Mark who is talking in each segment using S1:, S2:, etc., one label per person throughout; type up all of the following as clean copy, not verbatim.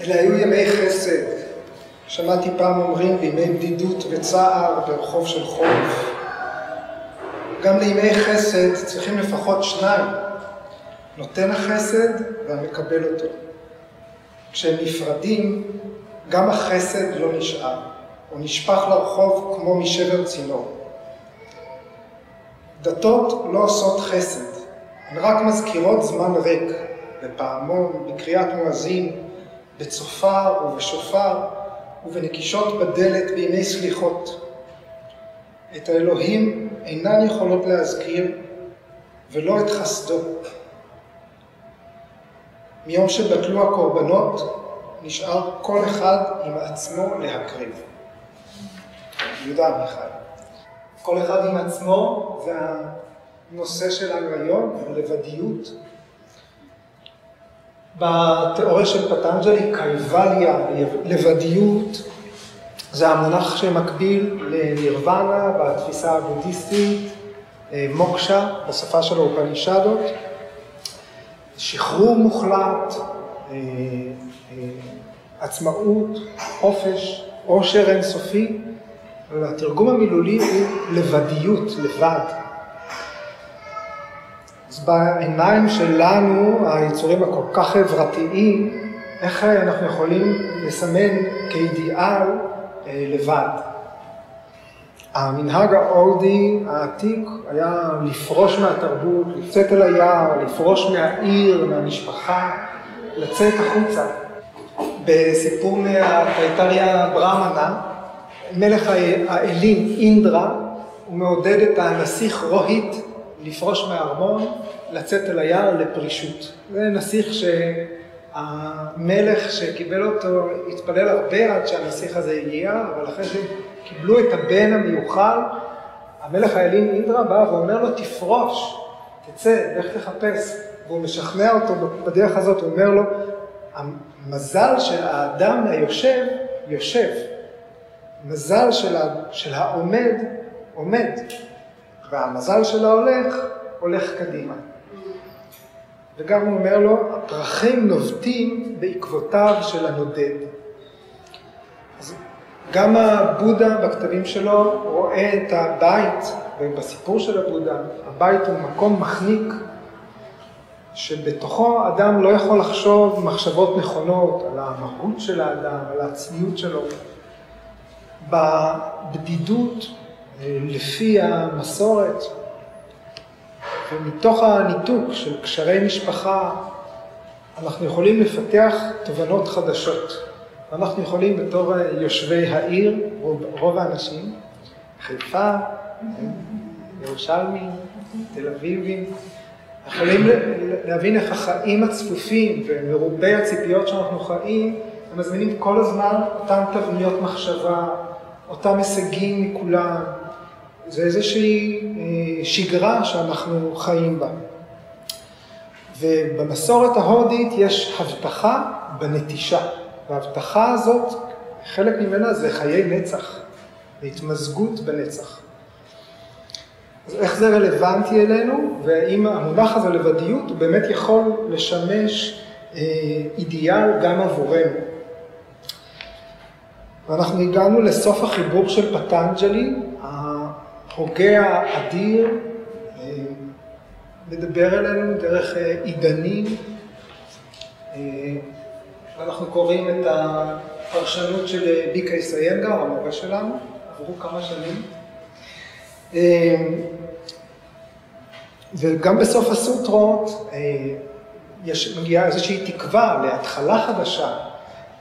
S1: אלה היו ימי חסד. שמעתי פעם אומרים בימי בדידות וצער ברחוב של חורף. גם לימי חסד צריכים לפחות שניים, נותן החסד והמקבל אותו. כשהם נפרדים, גם החסד לא נשאר, הוא נשפך לרחוב כמו משבר צינור. דתות לא עושות חסד, הן רק מזכירות זמן ריק, בפעמון, בקריאת מואזין, בצופר ובשופר, ובנקישות בדלת בימי סליחות. את האלוהים אינן יכולות להזכיר, ולא את חסדו. מיום שבטלו הקורבנות, נשאר כל אחד עם עצמו להקריב. יהודה עמיחי. כל אחד עם עצמו זה הנושא שלנו היום, לבדיות. בתיאוריה של פטנג'לי, קייבליה, לבדיות, זה המונח שמקביל לנירוונה בתפיסה הבודהיסטית, מוקשה בשפה של האופנישדות, שחרור מוחלט, עצמאות, חופש, עושר אינסופי, והתרגום המילולי הוא לבדיות, לבד. אז בעיניים שלנו, היצורים הכל כך חברתיים, איך אנחנו יכולים לסמן כאידיאל לבד? המנהג ההודי העתיק היה לפרוש מהתרבות, לצאת אל היער, לפרוש מהעיר, מהמשפחה, לצאת החוצה. בסיפור מהטייטריה ברהמנה, מלך האלים אינדרה, הוא מעודד את הנסיך רוהיט לפרוש מהארמון, לצאת אל היער לפרישות. זה נסיך שהמלך שקיבל אותו התפלל הרבה עד שהנסיך הזה הגיע, אבל אחרי שקיבלו את הבן המיוחל, המלך האלים אינדרה בא ואומר לו תפרוש, תצא, לך תחפש. והוא משכנע אותו בדרך הזאת, הוא אומר לו, המזל של האדם היושב, יושב. מזל של העומד, עומד. והמזל של ההולך, הולך קדימה. וגם הוא אומר לו, הפרחים נובטים בעקבותיו של הנודד. אז גם הבודה בכתבים שלו רואה את הבית, ובסיפור של הבודה, הבית הוא מקום מחניק, שבתוכו אדם לא יכול לחשוב מחשבות נכונות על המהות של האדם, על העצמיות שלו. בבדידות, לפי המסורת, ומתוך הניתוק של קשרי משפחה, אנחנו יכולים לפתח תובנות חדשות. אנחנו יכולים בתור יושבי העיר, רוב האנשים, חיפה, ירושלמים, תל אביבים, יכולים להבין איך החיים הצפופים ומרובי הציפיות שאנחנו חיים, הם מזמינים כל הזמן אותם תבניות מחשבה, אותם הישגים מכולם. זה איזושהי שגרה שאנחנו חיים בה. ובמסורת ההודית יש הבטחה בנטישה. וההבטחה הזאת, חלק ממנה זה חיי נצח, והתמזגות בנצח. אז איך זה רלוונטי אלינו, והאם המונח הזה לבדיות הוא באמת יכול לשמש אידיאל גם עבורנו. ואנחנו הגענו לסוף החיבור של פטנג'לי, ההוגה האדיר, מדבר אלינו דרך עידנים, ואנחנו קוראים את הפרשנות של ביקייס איינגר, המורה שלנו, עברו כמה שנים. וגם בסוף הסוטרות מגיעה איזושהי תקווה להתחלה חדשה,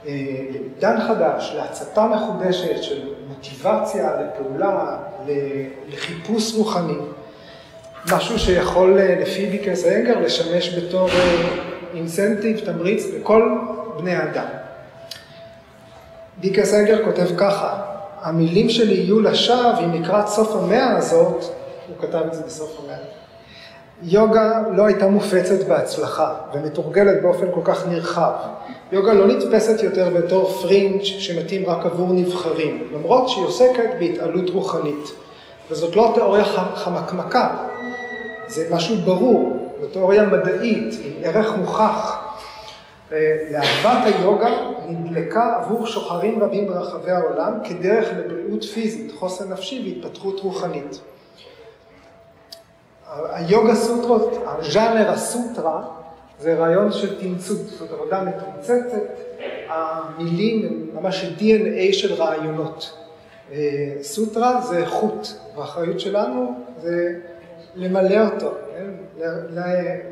S1: לעידן חדש, להצתה מחודשת של מוטיבציה לפעולה, לחיפוש רוחני. משהו שיכול לפי ביקייס איינגר לשמש בתור אינסנטיב, תמריץ לכל בני האדם. ביקייס איינגר כותב ככה, המילים שלי יהיו לשווא אם לקראת סוף המאה הזאת, הוא כתב את זה בסוף המאה. יוגה לא הייתה מופצת בהצלחה ומתורגלת באופן כל כך נרחב. יוגה לא נתפסת יותר בתור פרינג' שמתאים רק עבור נבחרים, למרות שהיא עוסקת בהתעלות רוחנית. וזאת לא תיאוריה חמקמקה, זה משהו ברור, זו תיאוריה מדעית, עם ערך מוכח. לאהבת היוגה נדלקה עבור שוחרים רבים ברחבי העולם כדרך לבריאות פיזית, חוסן נפשי והתפתחות רוחנית. היוגה סוטרות, הז'אנר הסוטרה, זה רעיון של תמצות, זאת עבודה מתומצתת, המילים הם ממש DNA של רעיונות. סוטרה זה חוט, והאחריות שלנו זה למלא אותו,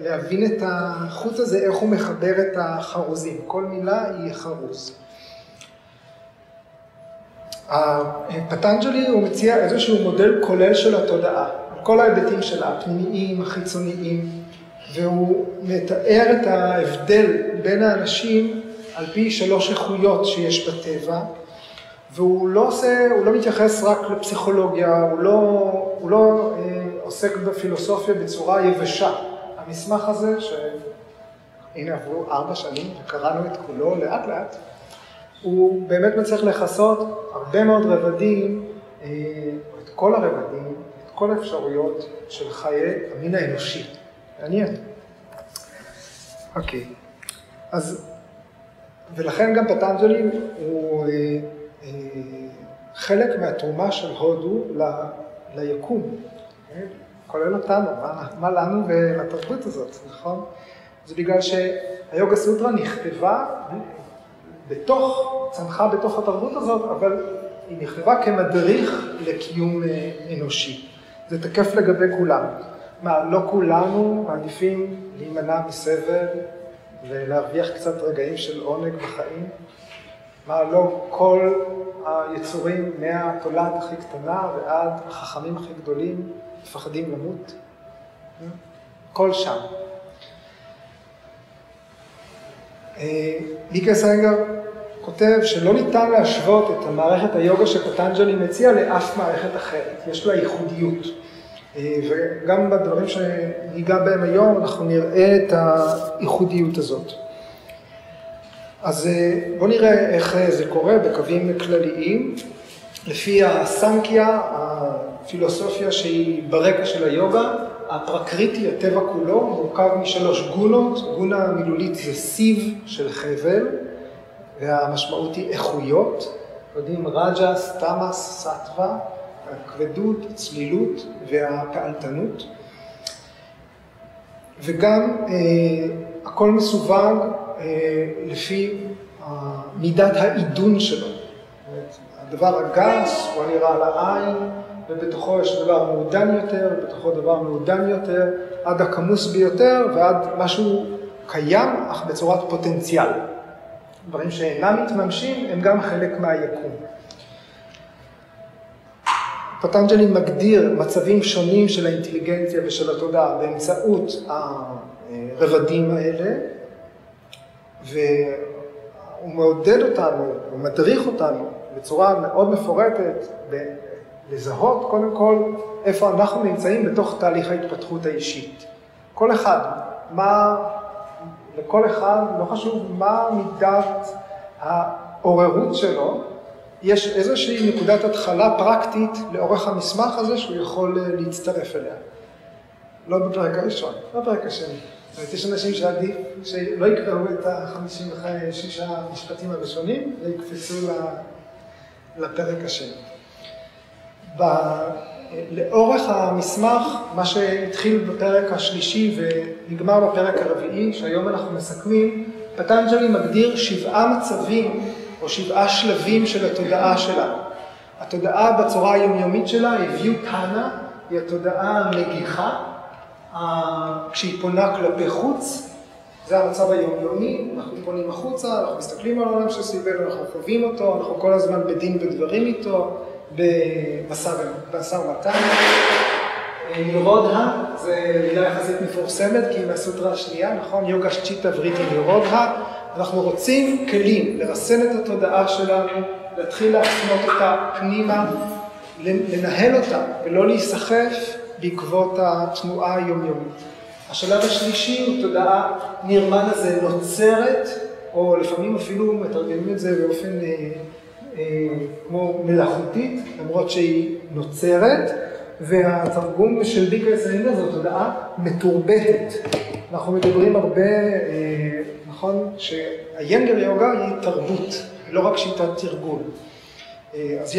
S1: להבין את החוט הזה, איך הוא מחבר את החרוזים. כל מילה היא חרוז. פטנג'לי הוא מציע איזשהו מודל כולל של התודעה, כל ההיבטים שלה, הפנימיים, החיצוניים, והוא מתאר את ההבדל בין האנשים על פי 3 איכויות שיש בטבע, והוא לא מתייחס רק לפסיכולוגיה, הוא לא עוסק בפילוסופיה בצורה יבשה. המסמך הזה, שהנה עברו 4 שנים וקראנו את כולו לאט לאט, הוא באמת מצליח לחסות הרבה מאוד רבדים, את כל הרבדים, את כל האפשרויות של חיי המין האנושי. מעניין. אוקיי. אז, ולכן גם פטנג'לי הוא חלק מהתרומה של הודו ליקום. כולל אותנו, מה לנו ולתרבות הזאת, נכון? זה בגלל שהיוגה סוטרה נכתבה צמחה בתוך התרבות הזאת, אבל היא נכתבה כמדריך לקיום אנושי. זה תקף לגבי כולם. מה, לא כולנו מעדיפים להימנע מסבל ולהרוויח קצת רגעים של עונג בחיים? מה, לא כל היצורים מהתולעת הכי קטנה ועד החכמים הכי גדולים מפחדים למות? כל שם. מיקה סיינגר כותב שלא ניתן להשוות את המערכת היוגה שפטנג'לי מציע לאף מערכת אחרת. יש לה ייחודיות. וגם בדברים שניגע בהם היום אנחנו נראה את הייחודיות הזאת. אז בואו נראה איך זה קורה בקווים כלליים. לפי הסנקיה, הפילוסופיה שהיא ברקע של היוגה, הפרקריטי, הטבע כולו, מורכב מ3 גונות. גונה מילולית זה סיב של חבל, והמשמעות היא איכויות. יודעים רג'ס, תמאס, סטווה, הכבדות, הצלילות והפעלתנות. וגם הכל מסווג לפי מידת העידון שלו. הדבר הגס הוא הנראה לעין, ובתוכו יש דבר מעודן יותר, ובתוכו דבר מעודן יותר, עד הכמוס ביותר ועד משהו קיים, אך בצורת פוטנציאל. דברים שאינם מתממשים הם גם חלק מהיקום. פטנג'לי מגדיר מצבים שונים של האינטליגנציה ושל התודעה באמצעות הרבדים האלה, והוא מעודד אותנו, הוא מדריך אותנו בצורה מאוד מפורטת לזהות קודם כל איפה אנחנו נמצאים בתוך תהליך ההתפתחות האישית. כל אחד, לכל אחד, לא חשוב מה מידת העוררות שלו, יש איזושהי נקודת התחלה פרקטית לאורך המסמך הזה שהוא יכול להצטרף אליה. לא בפרק הראשון, לא בפרק השני. זאת אומרת, יש אנשים שעדיף שלא יקראו את ה-56 המשפטים הראשונים ויקפצו לפרק השני. לאורך המסמך, מה שהתחיל בפרק השלישי ונגמר בפרק הרביעי, שהיום אנחנו מסכמים, פטנג'לי מגדיר 7 מצבים או 7 שלבים של התודעה שלנו. התודעה בצורה היומיומית שלה היא ויוטאנה, היא התודעה המגיחה, כשהיא פונה כלפי חוץ, זה המצב היומיומי, אנחנו פונים החוצה, אנחנו מסתכלים על העולם שסביבנו, אנחנו חווים אותו, אנחנו כל הזמן בדין ודברים איתו, במשא ומתן. נירודה, זה מילה יחסית מפורסמת, כי היא מהסוטרה השנייה, נכון? יוגה צ'יטה וריטי נירודה. אנחנו רוצים כלים לרסן את התודעה שלנו, להתחיל להפנות אותה פנימה, לנהל אותה ולא להיסחף בעקבות התנועה היומיומית. השלב השלישי הוא תודעה נרמן הזה נוצרת, או לפעמים אפילו מתרגמים את זה באופן כמו מלאכותית, למרות שהיא נוצרת, והתרגום של ביקה סיינגר זו תודעה מתורבתת. אנחנו מדברים הרבה, נכון, שהיינגר יוגה היא תרבות, לא רק שיטת תרגול. אז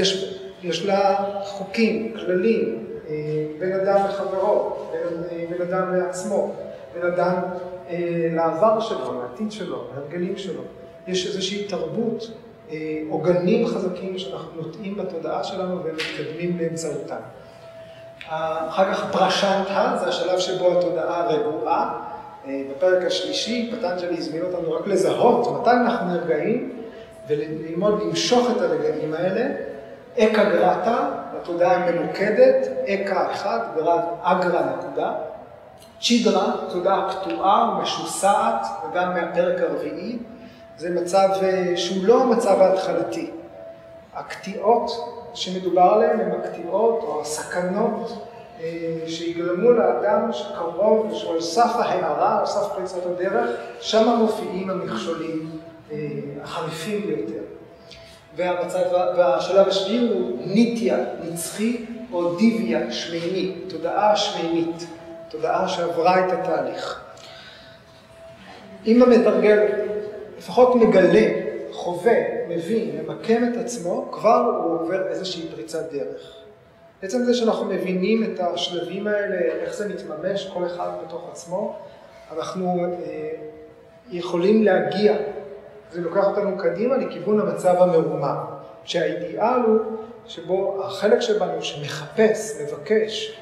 S1: יש לה חוקים, כללים, בין אדם לחברו, בין אדם לעצמו, בין אדם לעבר שלו, לעתיד שלו, להרגלים שלו. יש איזושהי תרבות, עוגנים חזקים שאנחנו נוטעים בתודעה שלנו ומתקדמים באמצעותם. אחר כך פרשנטה, זה השלב שבו התודעה רגועה. בפרק השלישי, פטנג'לי הזמין אותנו רק לזהות מתי אנחנו נרגעים וללמוד למשוך את הרגעים האלה. אקה גרטה, התודעה הממוקדת, אקה אחד, אגרה נקודה. צ'ידרה, תודעה קטועה ומשוסעת, וגם מהפרק הרביעי. זה מצב שהוא לא המצב ההתחלתי. הקטיעות שמדובר עליהן הן הקטיעות או הסכנות שיגרמו לאדם שקרוב ושהוא על סף ההערה, על סף פריצת הדרך, שם מופיעים המכשולים החריפים ביותר. והשלב השביעי הוא ניטיה, נצחי, או דיביה, שמימי, תודעה שמימית, תודעה שעברה את התהליך. אם המתרגל לפחות מגלה, חווה, מבין, ממקם את עצמו, כבר הוא עובר איזושהי פריצת דרך. בעצם זה שאנחנו מבינים את השלבים האלה, איך זה מתממש, כל אחד בתוך עצמו, אנחנו יכולים להגיע, זה לוקח אותנו קדימה לכיוון המצב המרומם, שהאידיאל הוא שבו החלק שבנו שמחפש, מבקש,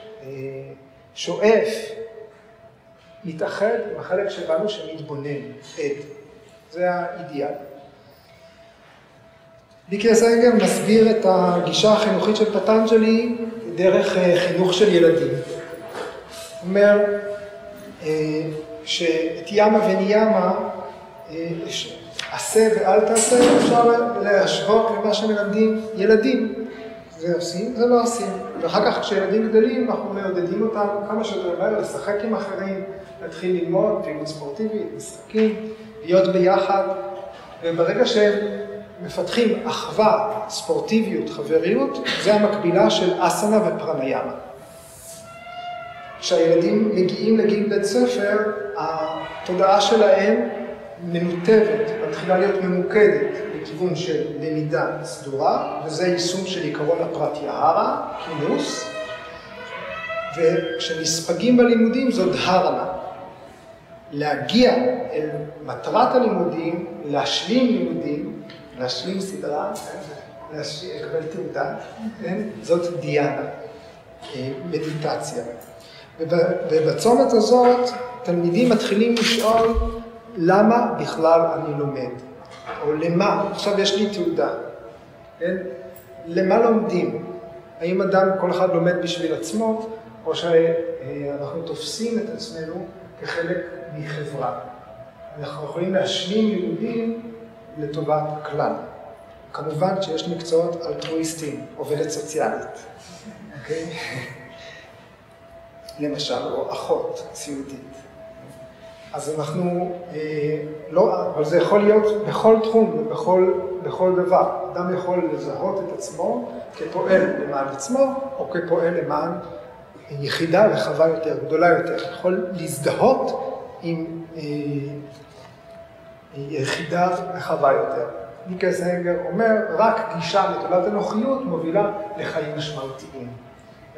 S1: שואף, מתאחד עם החלק שבנו שמתבונן, עד. זה האידיאל. ביקרס איינגר מסביר את הגישה החינוכית של פטנג'לי דרך חינוך של ילדים. הוא אומר שאת ימה וניימה, עשה ואל תעשה, אפשר להשוות למה שמלמדים ילדים. זה עושים, זה לא עושים. ואחר כך כשילדים גדלים, אנחנו מעודדים אותם כמה שיותר מהר, לשחק עם אחרים, להתחיל ללמוד, פעילות ספורטיבית, משחקים, להיות ביחד. וברגע שהם מפתחים אחווה, ספורטיביות, חבריות, זה המקבילה של אסנה ופרניאמה. כשהילדים מגיעים לגיל בית ספר, התודעה שלהם מנותבת, מתחילה להיות ממוקדת לכיוון של למידה סדורה, וזה יישום של עיקרון הפרטיהרה, כינוס, וכשנספגים בלימודים זו דהרנה. להגיע אל מטרת הלימודים, להשלים לימודים, להשלים סדרה, לקבל תעודה, זאת דיאנה, מדיטציה. ובצומת הזאת תלמידים מתחילים לשאול למה בכלל אני לומד, או למה, עכשיו יש לי תעודה, למה לומדים? האם אדם, כל אחד לומד בשביל עצמו, או שאנחנו תופסים את עצמנו כחלק מחברה. אנחנו יכולים להשלים לימודים לטובת הכלל. כמובן שיש מקצועות אלטרואיסטיים, עובדת סוציאלית. אוקיי? למשל, או אחות סיעודית. אז אנחנו, לא, אבל זה יכול להיות בכל תחום ובכל דבר. אדם יכול לזהות את עצמו כפועל למען עצמו, או כפועל למען יחידה רחבה יותר, גדולה יותר. יכול להזדהות עם יחידה רחבה יותר. ביקרס איינגר אומר, רק גישה נטולת אנוכיות מובילה לחיים משמעותיים.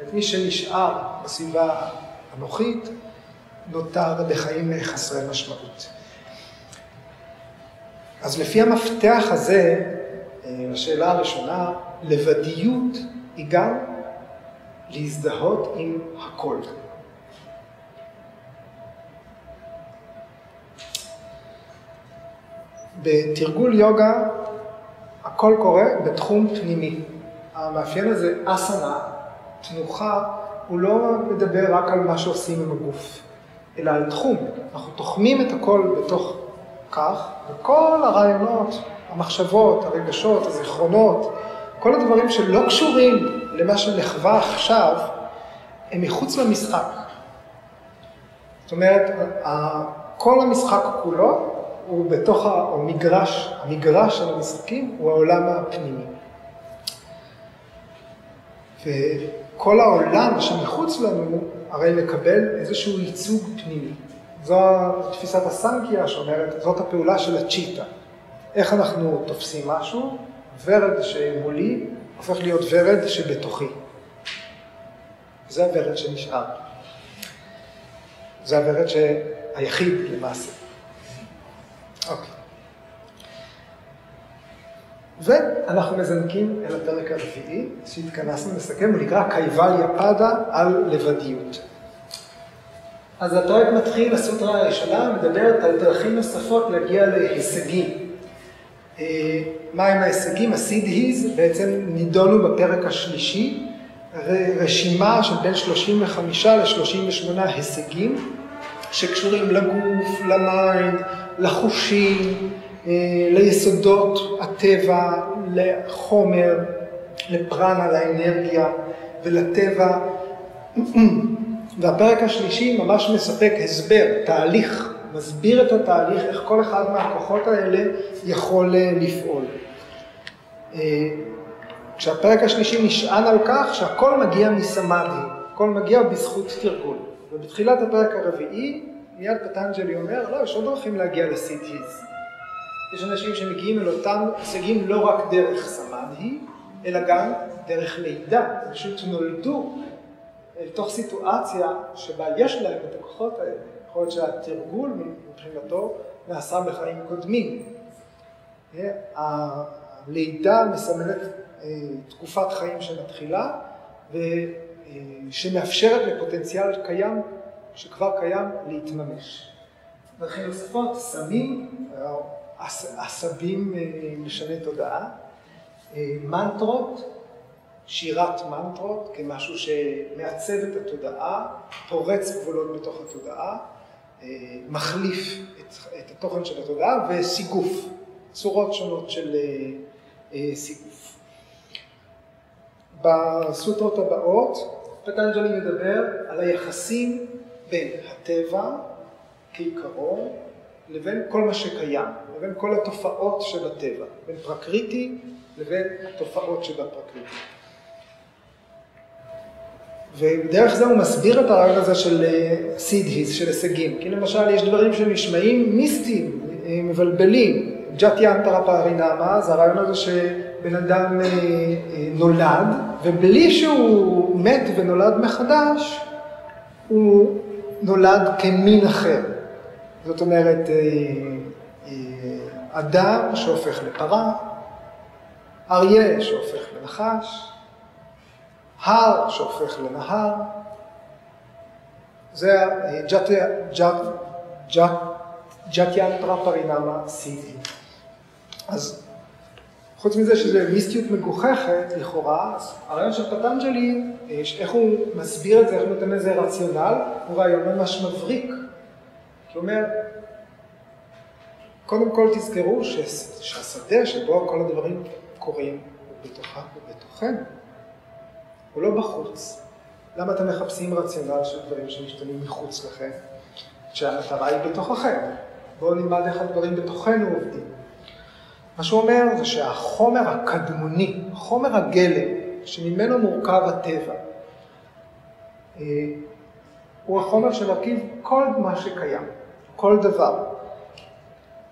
S1: את מי שנשאר בסביבה אנוכית, נותר לחיים חסרי משמעות. אז לפי המפתח הזה, לשאלה הראשונה, לבדיות היא גם להזדהות עם הכל. בתרגול יוגה, הכל קורה בתחום פנימי. המאפיין הזה, אסנה, תנוחה, הוא לא מדבר רק על מה שעושים עם הגוף, אלא על תחום. אנחנו תוחמים את הכל בתוך כך, וכל הרעיונות, המחשבות, הרגשות, הזיכרונות, כל הדברים שלא קשורים למה שנחווה עכשיו, הם מחוץ למשחק. זאת אומרת, כל המשחק כולו, הוא בתוך המגרש של המשחקים, הוא העולם הפנימי. וכל העולם שמחוץ לנו, הרי מקבל איזשהו ייצוג פנימי. זו תפיסת הסנקיה שאומרת, זאת הפעולה של הצ'יטה. איך אנחנו תופסים משהו, ורד שמולי הופך להיות ורד שבתוכי. זה הוורד שנשאר. זה הוורד היחיד למעשה. אוקיי. ואנחנו מזנקים אל הפרק הרביעי, שהתכנסנו לסכם, הוא נקרא קייבליה פדה על לבדיות. אז הפרק מתחיל, הסוטרה הראשונה מדברת על דרכים נוספות להגיע להישגים. מהם ההישגים? הסידהיז בעצם נידונו בפרק השלישי, רשימה של בין 35 ל-38 הישגים, שקשורים לגוף, למיינד, לחושים, ליסודות הטבע, לחומר, לפרנה, לאנרגיה ולטבע. והפרק השלישי ממש מספק הסבר, תהליך, מסביר את התהליך, איך כל אחד מהכוחות האלה יכול לפעול. כשהפרק השלישי נשען על כך שהכל מגיע מסמאדי, הכל מגיע בזכות תרגול. ובתחילת הפרק הרביעי, מיד פטנג'לי אומר, לא, יש עוד דרכים להגיע לסידהיז. יש אנשים שמגיעים אל אותם הישגים לא רק דרך סמאדי, אלא גם דרך לידה. הם פשוט נולדו אל תוך סיטואציה שבה יש להם את הכוחות האלה. יכול להיות שהתרגול מבחינתו נעשה בחיים קודמים. הלידה מסמלת תקופת חיים שמתחילה, ושמאפשרת לפוטנציאל קיים, שכבר קיים, להתממש. דרכים נוספות, סמים, עשבים משנה תודעה, מנטרות, שירת מנטרות, כמשהו שמעצב את התודעה, פורץ גבולות בתוך התודעה, מחליף את התוכן של התודעה, וסיגוף, צורות שונות של סיגוף. בסוטרות הבאות, פטנג'לי מדבר על היחסים בין הטבע כעיקרון, לבין כל מה שקיים, לבין כל התופעות של הטבע, בין פרקריטי לבין תופעות שבפרקריטי. ודרך זה הוא מסביר את הרעיון הזה של סידהיז, של הישגים. כי למשל יש דברים שנשמעים מיסטיים, מבלבלים. ג'אטיאנטרה פרינמה, זה הרעיון הזה שבן אדם נולד, ובלי שהוא מת ונולד מחדש, הוא נולד כמין אחר. זאת אומרת, אדם שהופך לפרה, אריה שהופך לנחש, הר שהופך לנהר, זה ג'אטיאנטרה פרינמה סידי. אז חוץ מזה שזה מיסטיות מגוחכת לכאורה, אז הרעיון של פטנג'לי, איך הוא מסביר את זה, איך הוא נותן לזה רציונל, הוא רעיון ממש מבריק. כי הוא אומר, קודם כל תזכרו שהשדה שבו כל הדברים קורים הוא בתוכנו. הוא לא בחוץ. למה אתם מחפשים רציונל של דברים שמשתנים מחוץ לכם? כשהמטרה היא בתוככם. בואו נלמד איך הדברים בתוכנו עובדים. מה שהוא אומר זה שהחומר הקדמוני, חומר הגלם, שממנו מורכב הטבע, הוא החומר שמרכיב כל מה שקיים, כל דבר.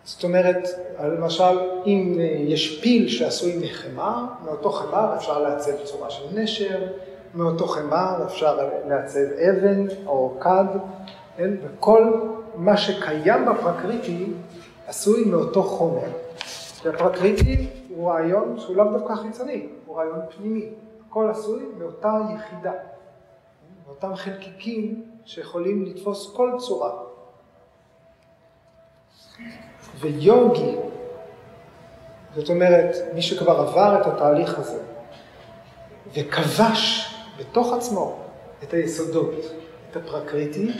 S1: זאת אומרת, למשל, אם יש פיל שעשוי מחמר, מאותו חמר אפשר לעצב צורה של נשר, מאותו חמר אפשר לעצב אבן או כד, וכל מה שקיים בפרקריטי עשוי מאותו חומר. והפרקריטי הוא רעיון שהוא לא דווקא חיצוני, הוא רעיון פנימי. הכל עשוי מאותה יחידה, מאותם חלקיקים שיכולים לתפוס כל צורה. ויוגי, זאת אומרת, מי שכבר עבר את התהליך הזה, וכבש בתוך עצמו את היסודות, את הפרקריטי,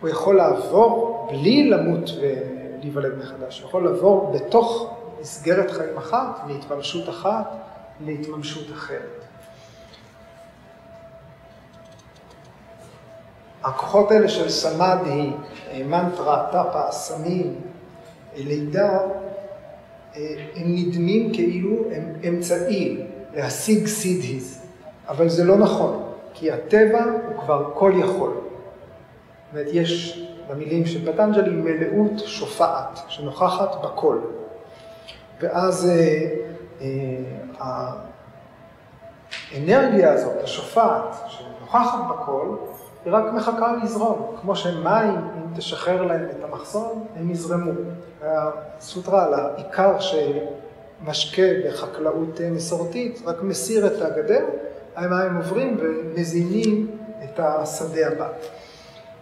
S1: הוא יכול לעבור בלי למות ולהיוולד מחדש. הוא יכול לעבור בתוך מסגרת חיים אחת, להתממשות אחת, להתממשות אחרת. הכוחות האלה של סמאדי, מנטרה, טאפה, סמים, לידה, הם נדמים כאילו הם אמצעים להשיג סידהיז, אבל זה לא נכון, כי הטבע הוא כבר כל יכול. זאת אומרת, יש במילים של פטנג'לי, מלאות שופעת, שנוכחת בכל. ואז האנרגיה הזאת, השופעת, שנוכחת בכל, היא רק מחכה לזרום. כמו שמים, אם תשחרר להם את המחסום, הם יזרמו. הסוטרה על העיקר שמשקה בחקלאות מסורתית, רק מסיר את הגדר, המים עוברים ומזינים את השדה הבא.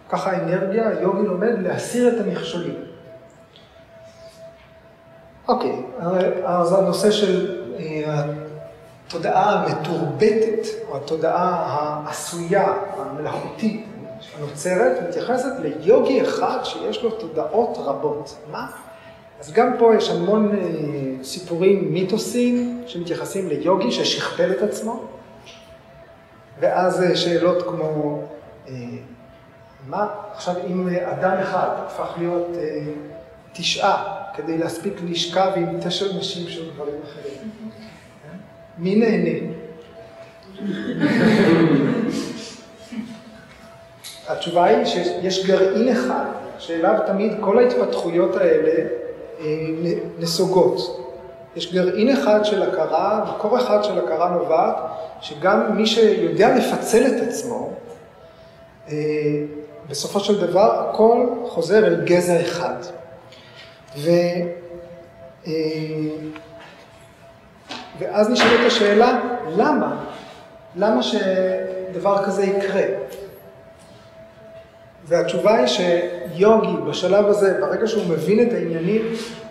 S1: ככה האנרגיה, היוגי לומד להסיר את המכשולים. אוקיי, אז הנושא של התודעה המתורבתת, או התודעה העשויה, המלאכותית, הנוצרת, מתייחסת ליוגי אחד שיש לו תודעות רבות. מה? אז גם פה יש המון סיפורים מיתוסיים שמתייחסים ליוגי ששכפל את עצמו, ואז שאלות כמו, מה? עכשיו אם אדם אחד הפך להיות 9 כדי להספיק לשכב עם 9 נשים של דברים אחרים, מי נהנה? התשובה היא שיש גרעין אחד שאליו תמיד כל ההתפתחויות האלה נסוגות. יש גרעין אחד של הכרה, מקור אחד של הכרה נובעת, שגם מי שיודע לפצל את עצמו, בסופו של דבר הכל חוזר אל גזע אחד. ואז נשאלת השאלה, למה? למה שדבר כזה יקרה? והתשובה היא שיוגי בשלב הזה, ברגע שהוא מבין את העניינים,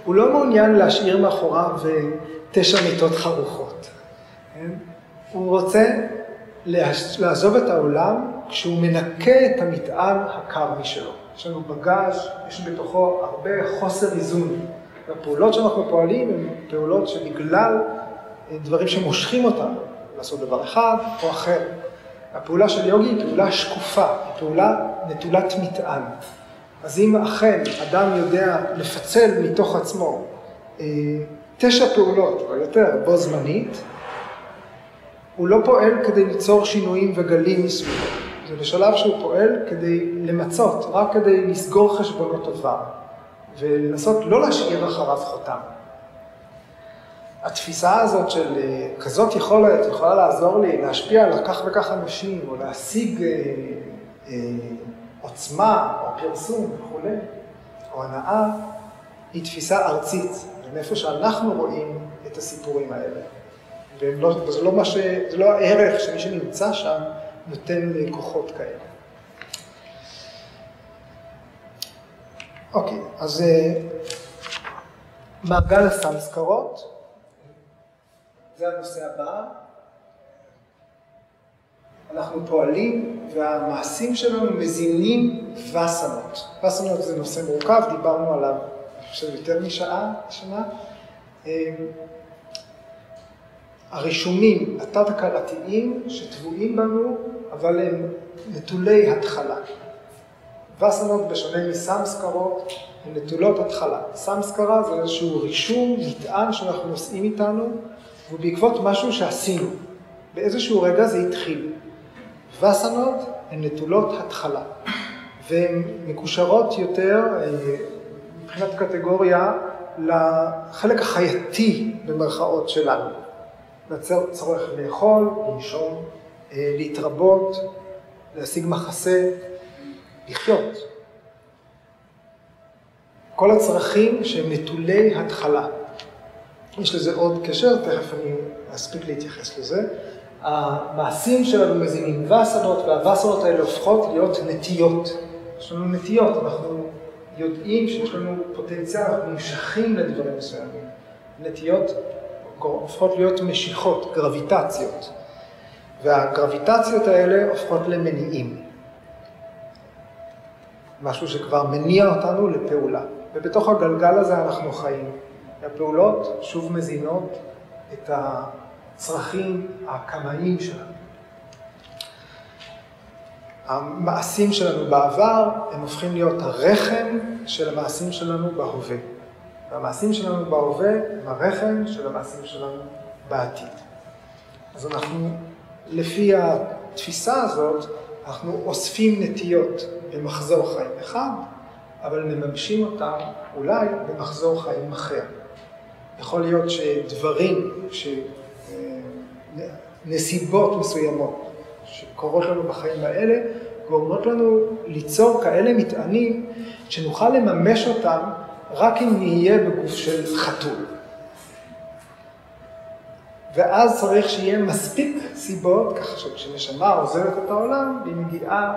S1: הוא לא מעוניין להשאיר מאחוריו 9 מיטות חרוכות. הוא רוצה לעזוב את העולם כשהוא מנקה את המטען הקרמי שלו. יש לנו בגז', יש בתוכו הרבה חוסר איזון. והפעולות שאנחנו פועלים הן פעולות שבגלל דברים שמושכים אותנו לעשות דבר אחד או אחר. הפעולה של יוגי היא פעולה שקופה, היא פעולה נטולת מטען. אז אם אכן אדם יודע לפצל מתוך עצמו 9 פעולות או יותר בו זמנית, הוא לא פועל כדי ליצור שינויים וגלים מסוימים. זה בשלב שהוא פועל כדי למצות, רק כדי לסגור חשבונות עבר, ולנסות לא להשאיר אחריו חותם. התפיסה הזאת של כזאת יכולת יכולה לעזור לי להשפיע על כך וכך אנשים, או להשיג עוצמה, או פרסום וכו', או הנאה, היא תפיסה ארצית. זה מאיפה שאנחנו רואים את הסיפורים האלה. זה לא הערך שמי שנמצא שם נותן כוחות כאלה. אוקיי, אז מעגל הסמסקרות, זה הנושא הבא. אנחנו פועלים והמעשים שלנו מזינים וסנות. וסנות זה נושא מורכב, דיברנו עליו, אני חושב, יותר משעה השנה. הרישומים התת-הכרתיים שטבועים בנו, אבל הם נטולי התחלה. וסנות בשונה מסמסקרות הן נטולות התחלה. סמסקרה זה איזשהו רישום, מטען שאנחנו נושאים איתנו, ובעקבות משהו שעשינו. באיזשהו רגע זה התחיל. וסנות הן נטולות התחלה, והן מקושרות יותר מבחינת קטגוריה לחלק החייתי במרכאות שלנו. צורך לאכול, לנשום, להתרבות, להשיג מחסה, לחיות. כל הצרכים שהם נטולי התחלה. יש לזה עוד קשר, תכף אני אספיק להתייחס לזה. המעשים שלנו מזינים וסנות, והווסנות האלה הופכות להיות נטיות. יש לנו נטיות, אנחנו יודעים שיש לנו פוטנציאל, אנחנו נמשכים לדברים מסוימים. נטיות הופכות להיות משיכות, גרביטציות. והגרביטציות האלה הופכות למניעים. משהו שכבר מניע אותנו לפעולה. ובתוך הגלגל הזה אנחנו חיים. הפעולות שוב מזינות את הצרכים הקמאיים שלנו. המעשים שלנו בעבר הם הופכים להיות הרחם של המעשים שלנו בהווה. והמעשים שלנו בהווה הם הרחם של המעשים שלנו בעתיד. אז אנחנו, לפי התפיסה הזאת, אנחנו אוספים נטיות במחזור חיים אחד, אבל מממשים אותם אולי במחזור חיים אחר. יכול להיות שדברים, נסיבות מסוימות שקורות לנו בחיים האלה, גורמות לנו ליצור כאלה מטענים שנוכל לממש אותם רק אם נהיה בגוף של חתול. ואז צריך שיהיה מספיק סיבות, ככה שכשנשמה עוזרת את העולם, והיא מגיעה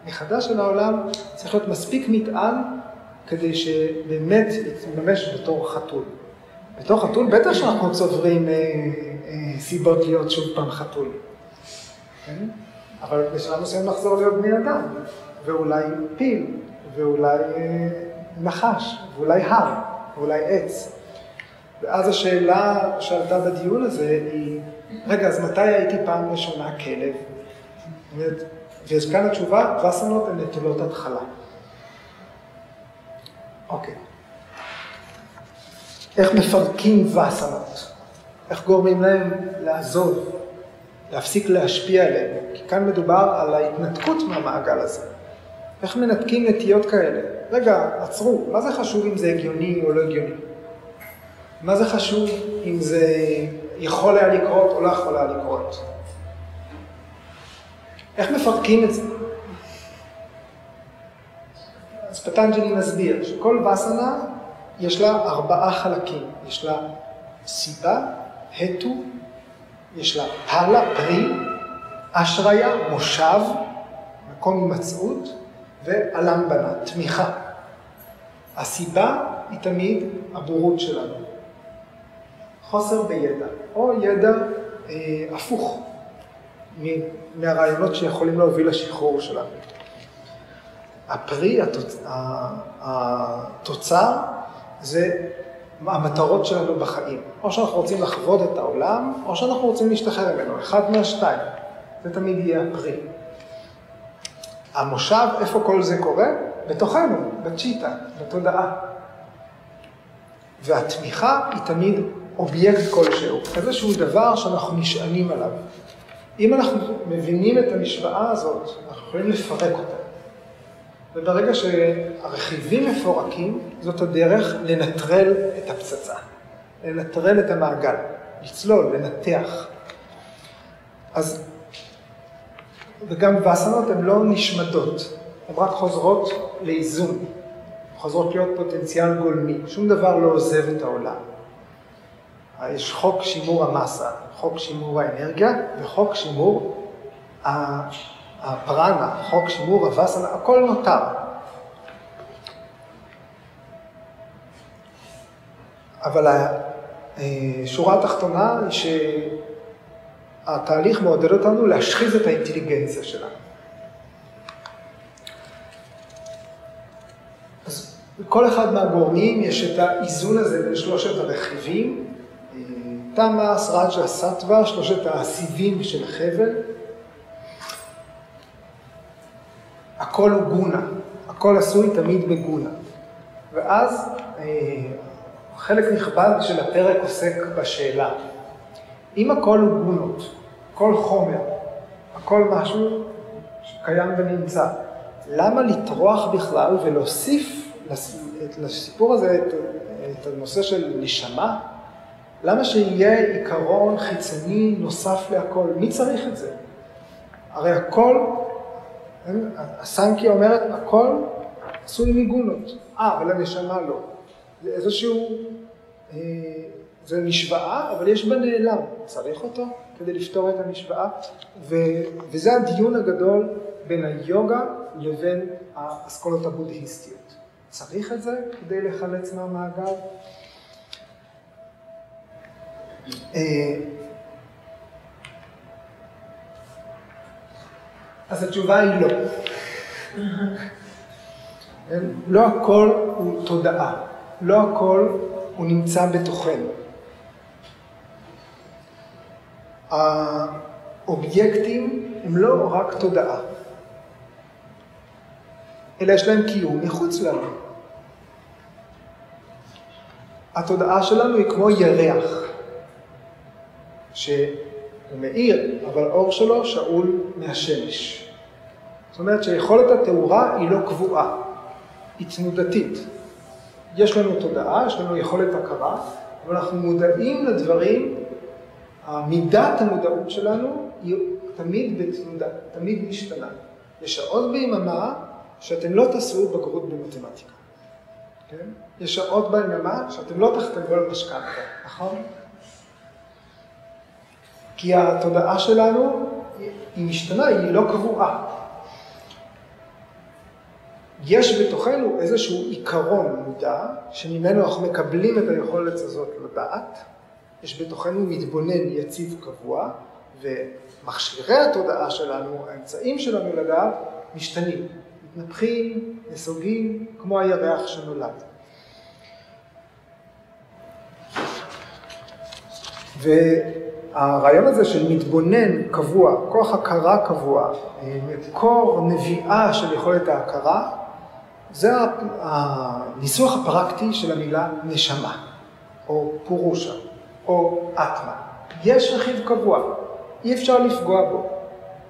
S1: מחדש אל העולם, צריך להיות מספיק מטען כדי שבאמת יתממש בתור חתול. בתור חתול בטח שאנחנו צוברים סיבות להיות שוב פעם חתול. כן? אבל בשלב מסוים נחזור להיות בני אדם, ואולי פיל, ואולי נחש, ואולי הר, ואולי עץ. ואז השאלה שעלתה בדיון הזה היא, רגע, אז מתי הייתי פעם ראשונה כלב? ויש כאן התשובה, וסנות הן נטולות התחלה. אוקיי. איך מפרקים וסנות? איך גורמים להם לעזוב, להפסיק להשפיע עליהם? כי כאן מדובר על ההתנתקות מהמעגל הזה. איך מנתקים נטיות כאלה? רגע, עצרו, מה זה חשוב אם זה הגיוני או לא הגיוני? מה זה חשוב אם זה יכול היה לקרות או לא יכול היה לקרות? איך מפרקים את זה? אז פטנג'לי מסביר שכל וסנה יש לה 4 חלקים. יש לה סיבה, הטו, יש לה פאלה, פרי, אשריה, מושב, מקום הימצאות, ואלמבנה, תמיכה. הסיבה היא תמיד הבורות שלנו. חוסר בידע, או ידע הפוך מהרעיונות שיכולים להוביל לשחרור שלנו. הפרי, התוצר, זה המטרות שלנו בחיים. או שאנחנו רוצים לחוות את העולם, או שאנחנו רוצים להשתחרר ממנו. אחד מהשתיים. זה תמיד יהיה הפרי. המושב, איפה כל זה קורה? בתוכנו, בצ'יטה, בתודעה. והתמיכה היא תמיד אובייקט כלשהו, איזשהו דבר שאנחנו נשענים עליו. אם אנחנו מבינים את המשוואה הזאת, אנחנו יכולים לפרק אותה. וברגע שהרכיבים מפורקים, זאת הדרך לנטרל את הפצצה, לנטרל את המעגל, לצלול, לנתח. אז, וגם וסנות הן לא נשמדות, הן רק חוזרות לאיזון, חוזרות להיות פוטנציאל גולמי, שום דבר לא עוזב את העולם. יש חוק שימור המסה, חוק שימור האנרגיה וחוק שימור הפרנה, חוק שימור הווסנה, הכל נותר. אבל השורה התחתונה היא שהתהליך מעודד אותנו להשחיז את האינטליגנציה שלנו. אז בכל אחד מהגורמים יש את האיזון הזה בין 3 הרכיבים, תמאס, רג'ה, סטווה, 3 הסיבים של החבל. הכל הוא גונה, הכל עשוי תמיד בגונה. ואז חלק נכבד של הפרק עוסק בשאלה. אם הכל הוא גונות, כל חומר, הכל משהו שקיים ונמצא, למה לטרוח בכלל ולהוסיף לסיפור הזה את הנושא של נשמה? למה שיהיה עיקרון חיצוני נוסף להכל? מי צריך את זה? הרי הכל, הסנקיה אומרת, הכל עשוי מגונות. אבל הנשמה לא. זה איזשהו, זה משוואה, אבל יש בה נעלם. צריך אותו כדי לפתור את המשוואה. וזה הדיון הגדול בין היוגה לבין האסכולות הבודהיסטיות. צריך את זה כדי לחלץ מהמעגל? אז התשובה היא לא. לא הכל הוא תודעה, לא הכל הוא נמצא בתוכנו. האובייקטים הם לא רק תודעה, אלא יש להם קיום מחוץ לנו. התודעה שלנו היא כמו ירח, שהוא מאיר, אבל האור שלו שאול מהשמש. זאת אומרת שיכולת התאורה היא לא קבועה. היא תנודתית. יש לנו תודעה, יש לנו יכולת הכרה, אבל אנחנו מודעים לדברים, מידת המודעות שלנו היא תמיד בתנודה, תמיד משתנה. יש שעות ביממה שאתם לא תעשו בגרות במתמטיקה. כן? יש שעות ביממה שאתם לא תחתמו על משכנתא, נכון? כי התודעה שלנו היא משתנה, היא לא קבועה. יש בתוכנו איזשהו עיקרון מודע, שממנו אנחנו מקבלים את היכולת הזאת לדעת. יש בתוכנו מתבונן יציב קבוע, ומכשירי התודעה שלנו, האמצעים שלנו לדעת, משתנים. מתנפחים, נסוגים, כמו הירח שנולד. והרעיון הזה של מתבונן קבוע, כוח הכרה קבוע, מקור נביאה של יכולת ההכרה, זה הניסוח הפרקטי של המילה נשמה, או פורושה, או אטמה. יש רכיב קבוע, אי אפשר לפגוע בו,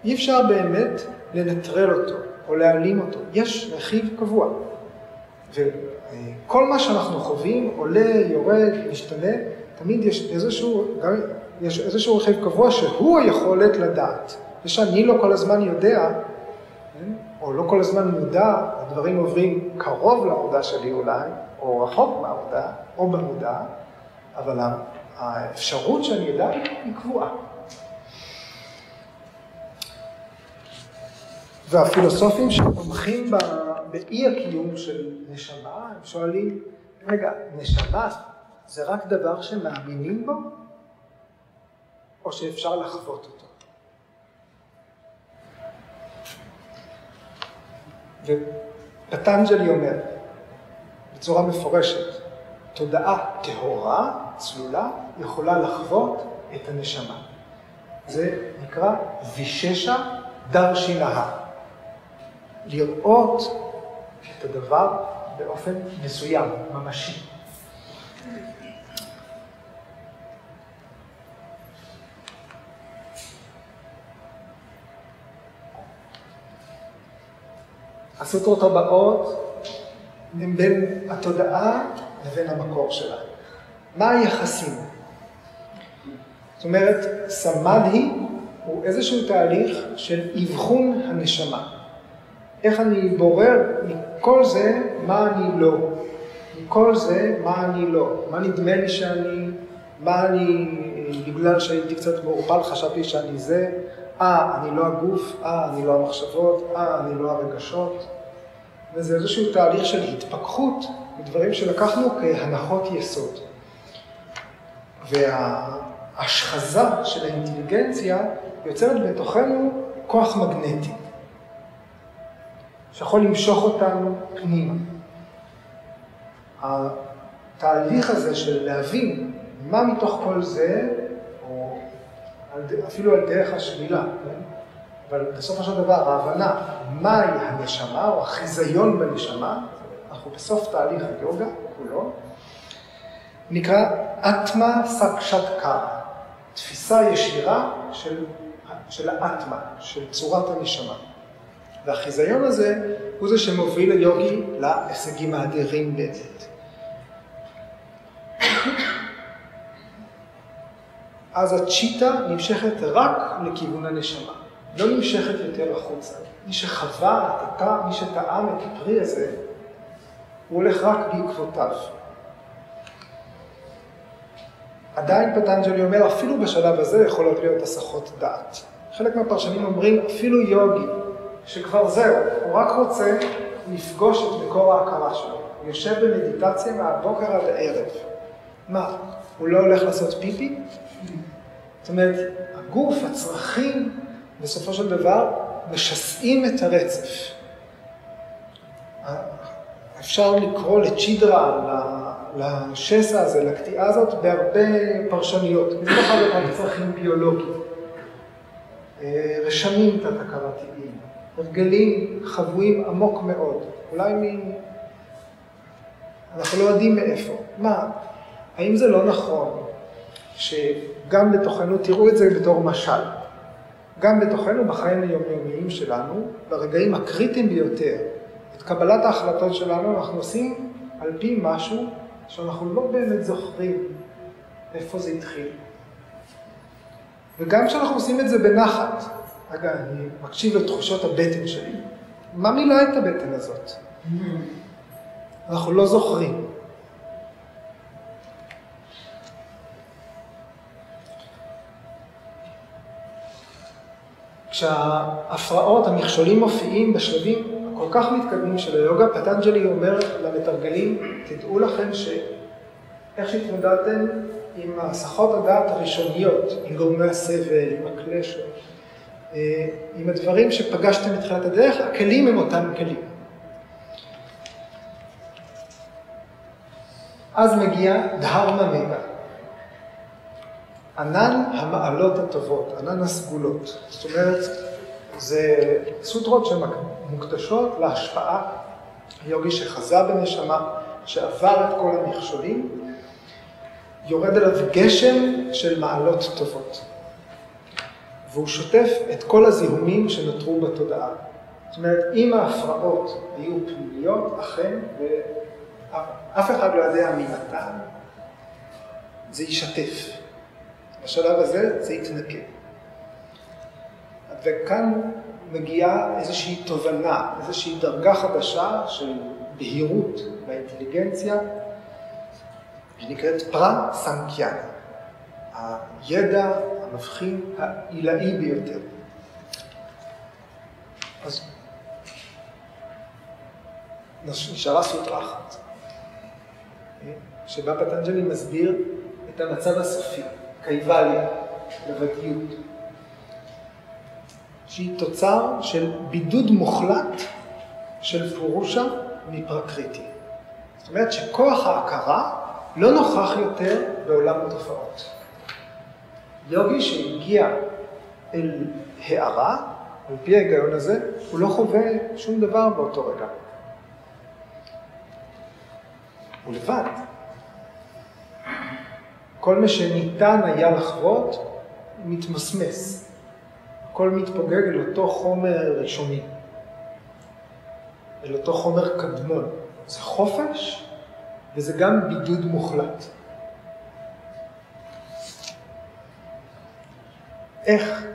S1: אי אפשר באמת לנטרל אותו, או להעלים אותו. יש רכיב קבוע. וכל מה שאנחנו חווים, עולה, יורד, משתנה, תמיד יש איזשהו רכיב קבוע שהוא היכולת לדעת. ושאני לא כל הזמן יודע, או לא כל הזמן מודע, הדברים עוברים קרוב למודע שלי אולי, או רחוק מהמודע, או במודע, אבל האפשרות שאני יודע היא קבועה. והפילוסופים שתומכים באי הקיום של נשמה, הם שואלים, רגע, נשמה זה רק דבר שמאמינים בו, או שאפשר לחוות אותו? ופטנג'לי אומר, בצורה מפורשת, תודעה טהורה, צלולה, יכולה לחוות את הנשמה. זה נקרא ויששה דרשינהה. לראות את הדבר באופן מסוים, ממשי. הסוטרות הבאות הם בין התודעה לבין המקור שלה. מה היחסים? זאת אומרת, סמדהי הוא איזשהו תהליך של אבחון הנשמה. איך אני בורר מכל זה מה אני לא. מכל זה מה אני לא. מה נדמה לי שאני, מה אני, בגלל שהייתי קצת מעורפל, חשבתי שאני זה, אני לא הגוף, אני לא המחשבות, אני לא הרגשות. וזה איזשהו תהליך של התפכחות בדברים שלקחנו כהנחות יסוד. וההשחזה של האינטליגנציה יוצרת בתוכנו כוח מגנטי, שיכול למשוך אותנו פנימה. התהליך הזה של להבין מה מתוך כל זה, או אפילו על דרך השלילה, אבל בסופו של דבר ההבנה מהי הנשמה או החיזיון בנשמה, אנחנו בסוף תהליך היוגה כולו, נקרא אטמה סקשטקרה, תפיסה ישירה של האטמה, של צורת הנשמה. והחיזיון הזה הוא זה שמוביל היוגי להישגים האדירים באמת. אז הצ'יטה נמשכת רק לכיוון הנשמה, לא נמשכת יותר החוצה. מי שחווה את התא, מי שטעם את הפרי הזה, הוא הולך רק בעקבותיו. עדיין פטנג'לי אומר, אפילו בשלב הזה יכולות להיות הסחות דעת. חלק מהפרשנים אומרים, אפילו יוגי, שכבר זהו, הוא רק רוצה לפגוש את מקור ההכרה שלו. הוא יושב במדיטציה מהבוקר עד הערב. מה? הוא לא הולך לעשות פיפי? זאת אומרת, הגוף, הצרכים, בסופו של דבר, משסעים את הרצף. אפשר לקרוא לצ'ידרה, לשסע הזה, לקטיעה הזאת, בהרבה פרשניות. מתוך הרבה צרכים ביולוגיים. רשמים תת-הכרתיים, הרגלים חבויים עמוק מאוד. אולי אנחנו לא יודעים מאיפה. מה? האם זה לא נכון שגם בתוכנו, תראו את זה בתור משל, גם בתוכנו בחיים היומיומיים שלנו, ברגעים הקריטיים ביותר, את קבלת ההחלטות שלנו אנחנו עושים על פי משהו שאנחנו לא באמת זוכרים איפה זה התחיל. וגם כשאנחנו עושים את זה בנחת, רגע, אני מקשיב לתחושות הבטן שלי, מה מילא את הבטן הזאת? אנחנו לא זוכרים. כשההפרעות, המכשולים מופיעים בשלבים כל כך מתקדמים של היוגה, פטנג'לי אומר למתרגלים, תדעו לכם שאיך שהתמודדתם עם הסחות הדעת הראשוניות, עם גורמי הסבל, עם הקלשות, עם הדברים שפגשתם בתחילת הדרך, הכלים הם אותם כלים. אז מגיע דהרמה מגה, ענן המעלות הטובות, ענן הסגולות. זאת אומרת, זה סוטרות שמוקדשות להשפעה היוגי שחזה בנשמה, שעבר את כל המכשולים, יורד אליו גשם של מעלות טובות. והוא שוטף את כל הזיהומים שנותרו בתודעה. זאת אומרת, אם ההפרעות היו פנימיות, אכן, ואף אחד לא יודע ממתן, זה יישטף. בשלב הזה זה יתנקה. וכאן מגיעה איזושהי תובנה, איזושהי דרגה חדשה של בהירות באינטליגנציה, שנקראת פרה סנקיאנה, הידע המבחין העילאי ביותר. אז נשארה סוטרה אחת, שבה פטנג'לי מסביר את המצב הסופי, קייבליה, לבדיות, שהיא תוצר של בידוד מוחלט של פורושה מפרקריטי. זאת אומרת שכוח ההכרה לא נוכח יותר בעולם התופעות. יוגי שהגיע אל הערה, על פי ההיגיון הזה, הוא לא חווה שום דבר באותו רגע. הוא לבד. כל מה שניתן היה לחוות מתמסמס. הכל מתפוגג אל אותו חומר ראשוני, אל אותו חומר קדמון. זה חופש וזה גם בידוד מוחלט. איך?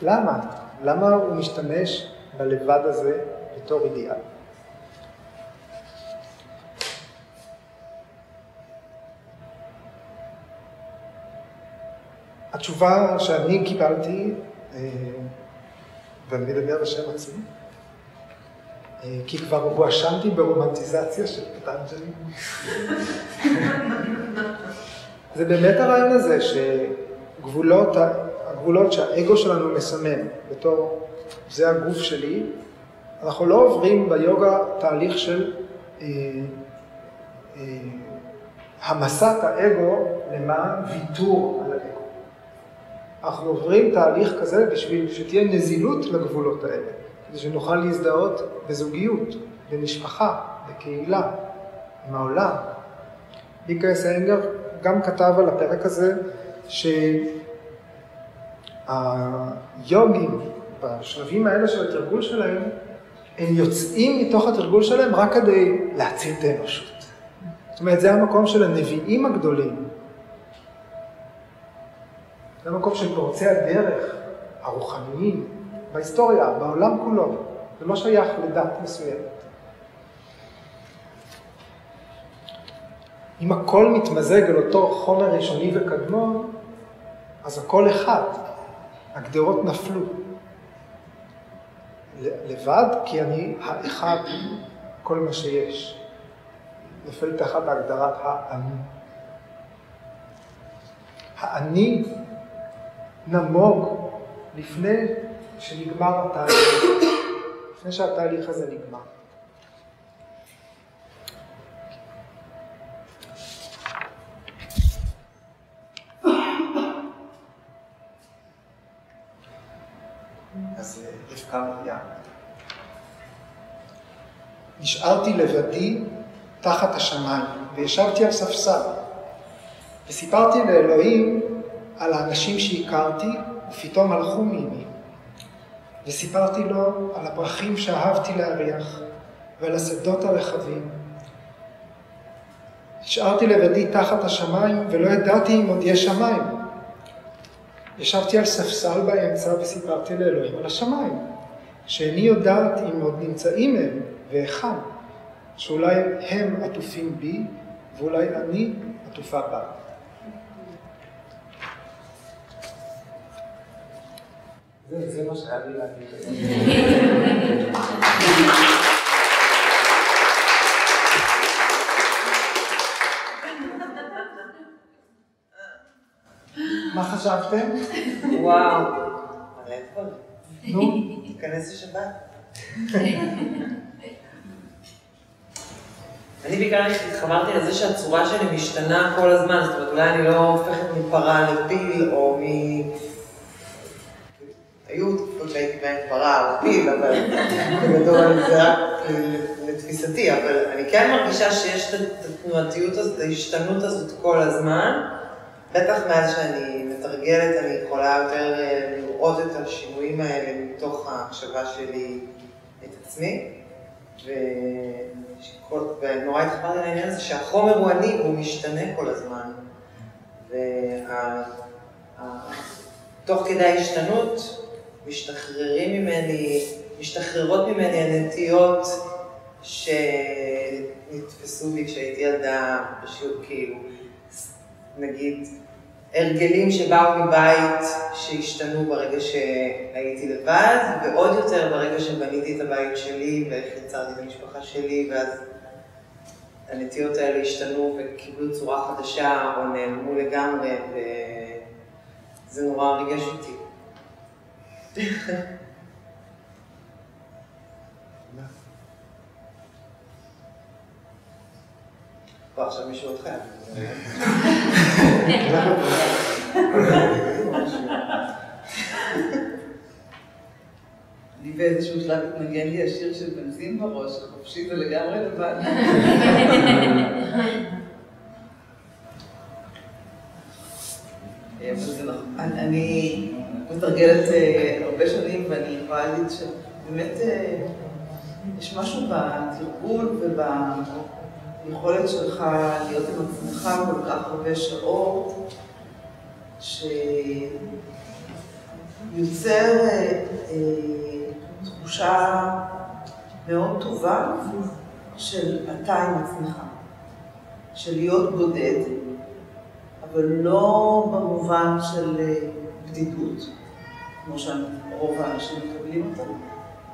S1: למה? למה הוא משתמש בלבד הזה בתור אידיאל? התשובה שאני קיבלתי, ואני מדבר בשם עצמי, כי כבר הואשמתי ברומנטיזציה של פטנג'לי. זה באמת הרעיון הזה שגבולות שהאגו שלנו מסמן בתור זה הגוף שלי, אנחנו לא עוברים ביוגה תהליך של המסת האגו למען ויתור על האגו. אנחנו עוברים תהליך כזה בשביל שתהיה נזילות לגבולות האלה, כדי שנוכל להזדהות בזוגיות, במשפחה, בקהילה, עם העולם. ביקרס איינגר גם כתב על הפרק הזה שהיוגים בשלבים האלה של התרגול שלהם, הם יוצאים מתוך התרגול שלהם רק כדי להציל את האנושות. זאת אומרת, זה המקום של הנביאים הגדולים. זה המקום של פורצי הדרך הרוחניים בהיסטוריה, בעולם כולו. זה לא שייך לדת מסוימת. אם הכל מתמזג על אותו חומר ראשוני וקדמון, אז הכל אחד. הגדרות נפלו. לבד, כי אני האחד, כל מה שיש. נפל תחת הגדרת האני. האני נמוג לפני שנגמר התהליך, לפני שהתהליך הזה נגמר. אז רבקה מרים. נשארתי לבדי תחת השמיים, וישבתי על ספסל, וסיפרתי לאלוהים על האנשים שהכרתי, ופתאום הלכו מימי. וסיפרתי לו על הפרחים שאהבתי להריח ועל השדות הרחבים. נשארתי לבדי תחת השמיים ולא ידעתי אם עוד יש שמיים. ישבתי על ספסל באמצע וסיפרתי לאלוהים על השמיים, שאיני יודעת אם עוד נמצאים הם והיכן, שאולי הם עטופים בי ואולי אני עטופה בה. זה מה שהיה לי להגיד. מה חשבתם?
S2: וואו. אבל איפה?
S1: נו?
S2: תיכנס לשבת. אני בעיקר התחברתי לזה שהצורה שלי משתנה כל הזמן, זאת אומרת, אולי אני לא הופכת מפרה לפיל או היו תקופות שהייתי בהן פרה או פיל, אבל בגדול זה רק לתפיסתי, אבל אני כן מרגישה שיש את התנועתיות הזאת, את ההשתנות הזאת כל הזמן. בטח מאז שאני מתרגלת, אני יכולה יותר לראות את השינויים האלה מתוך ההקשבה שלי את עצמי. ונורא התחברתי לעניין הזה שהחומר הוא אני והוא משתנה כל הזמן. תוך כדי ההשתנות משתחררות ממני הנטיות שנתפסו בי כשהייתי ילדה, פשוט כאילו, נגיד, הרגלים שבאו מבית שהשתנו ברגע שהייתי לבד, ועוד יותר ברגע שבניתי את הבית שלי ואיך יצרתי את המשפחה שלי, ואז הנטיות האלה השתנו וקיבלו צורה חדשה או נעלמו לגמרי, וזה נורא ריגש אותי. עכשיו מישהו אותך.
S3: אני באיזשהו שלב התנגן לי השיר של בנזין בראש, חופשי ולגמרי לבד. אני מתרגלת הרבה שנים ואני יכולה להגיד שבאמת יש משהו בתרגול וביכולת שלך להיות עם עצמך כל כך הרבה שעות שיוצר תחושה מאוד טובה של אתה עם עצמך, של להיות בודד, אבל לא במובן של בדידות, כמו שרוב האנשים מקבלים אותם,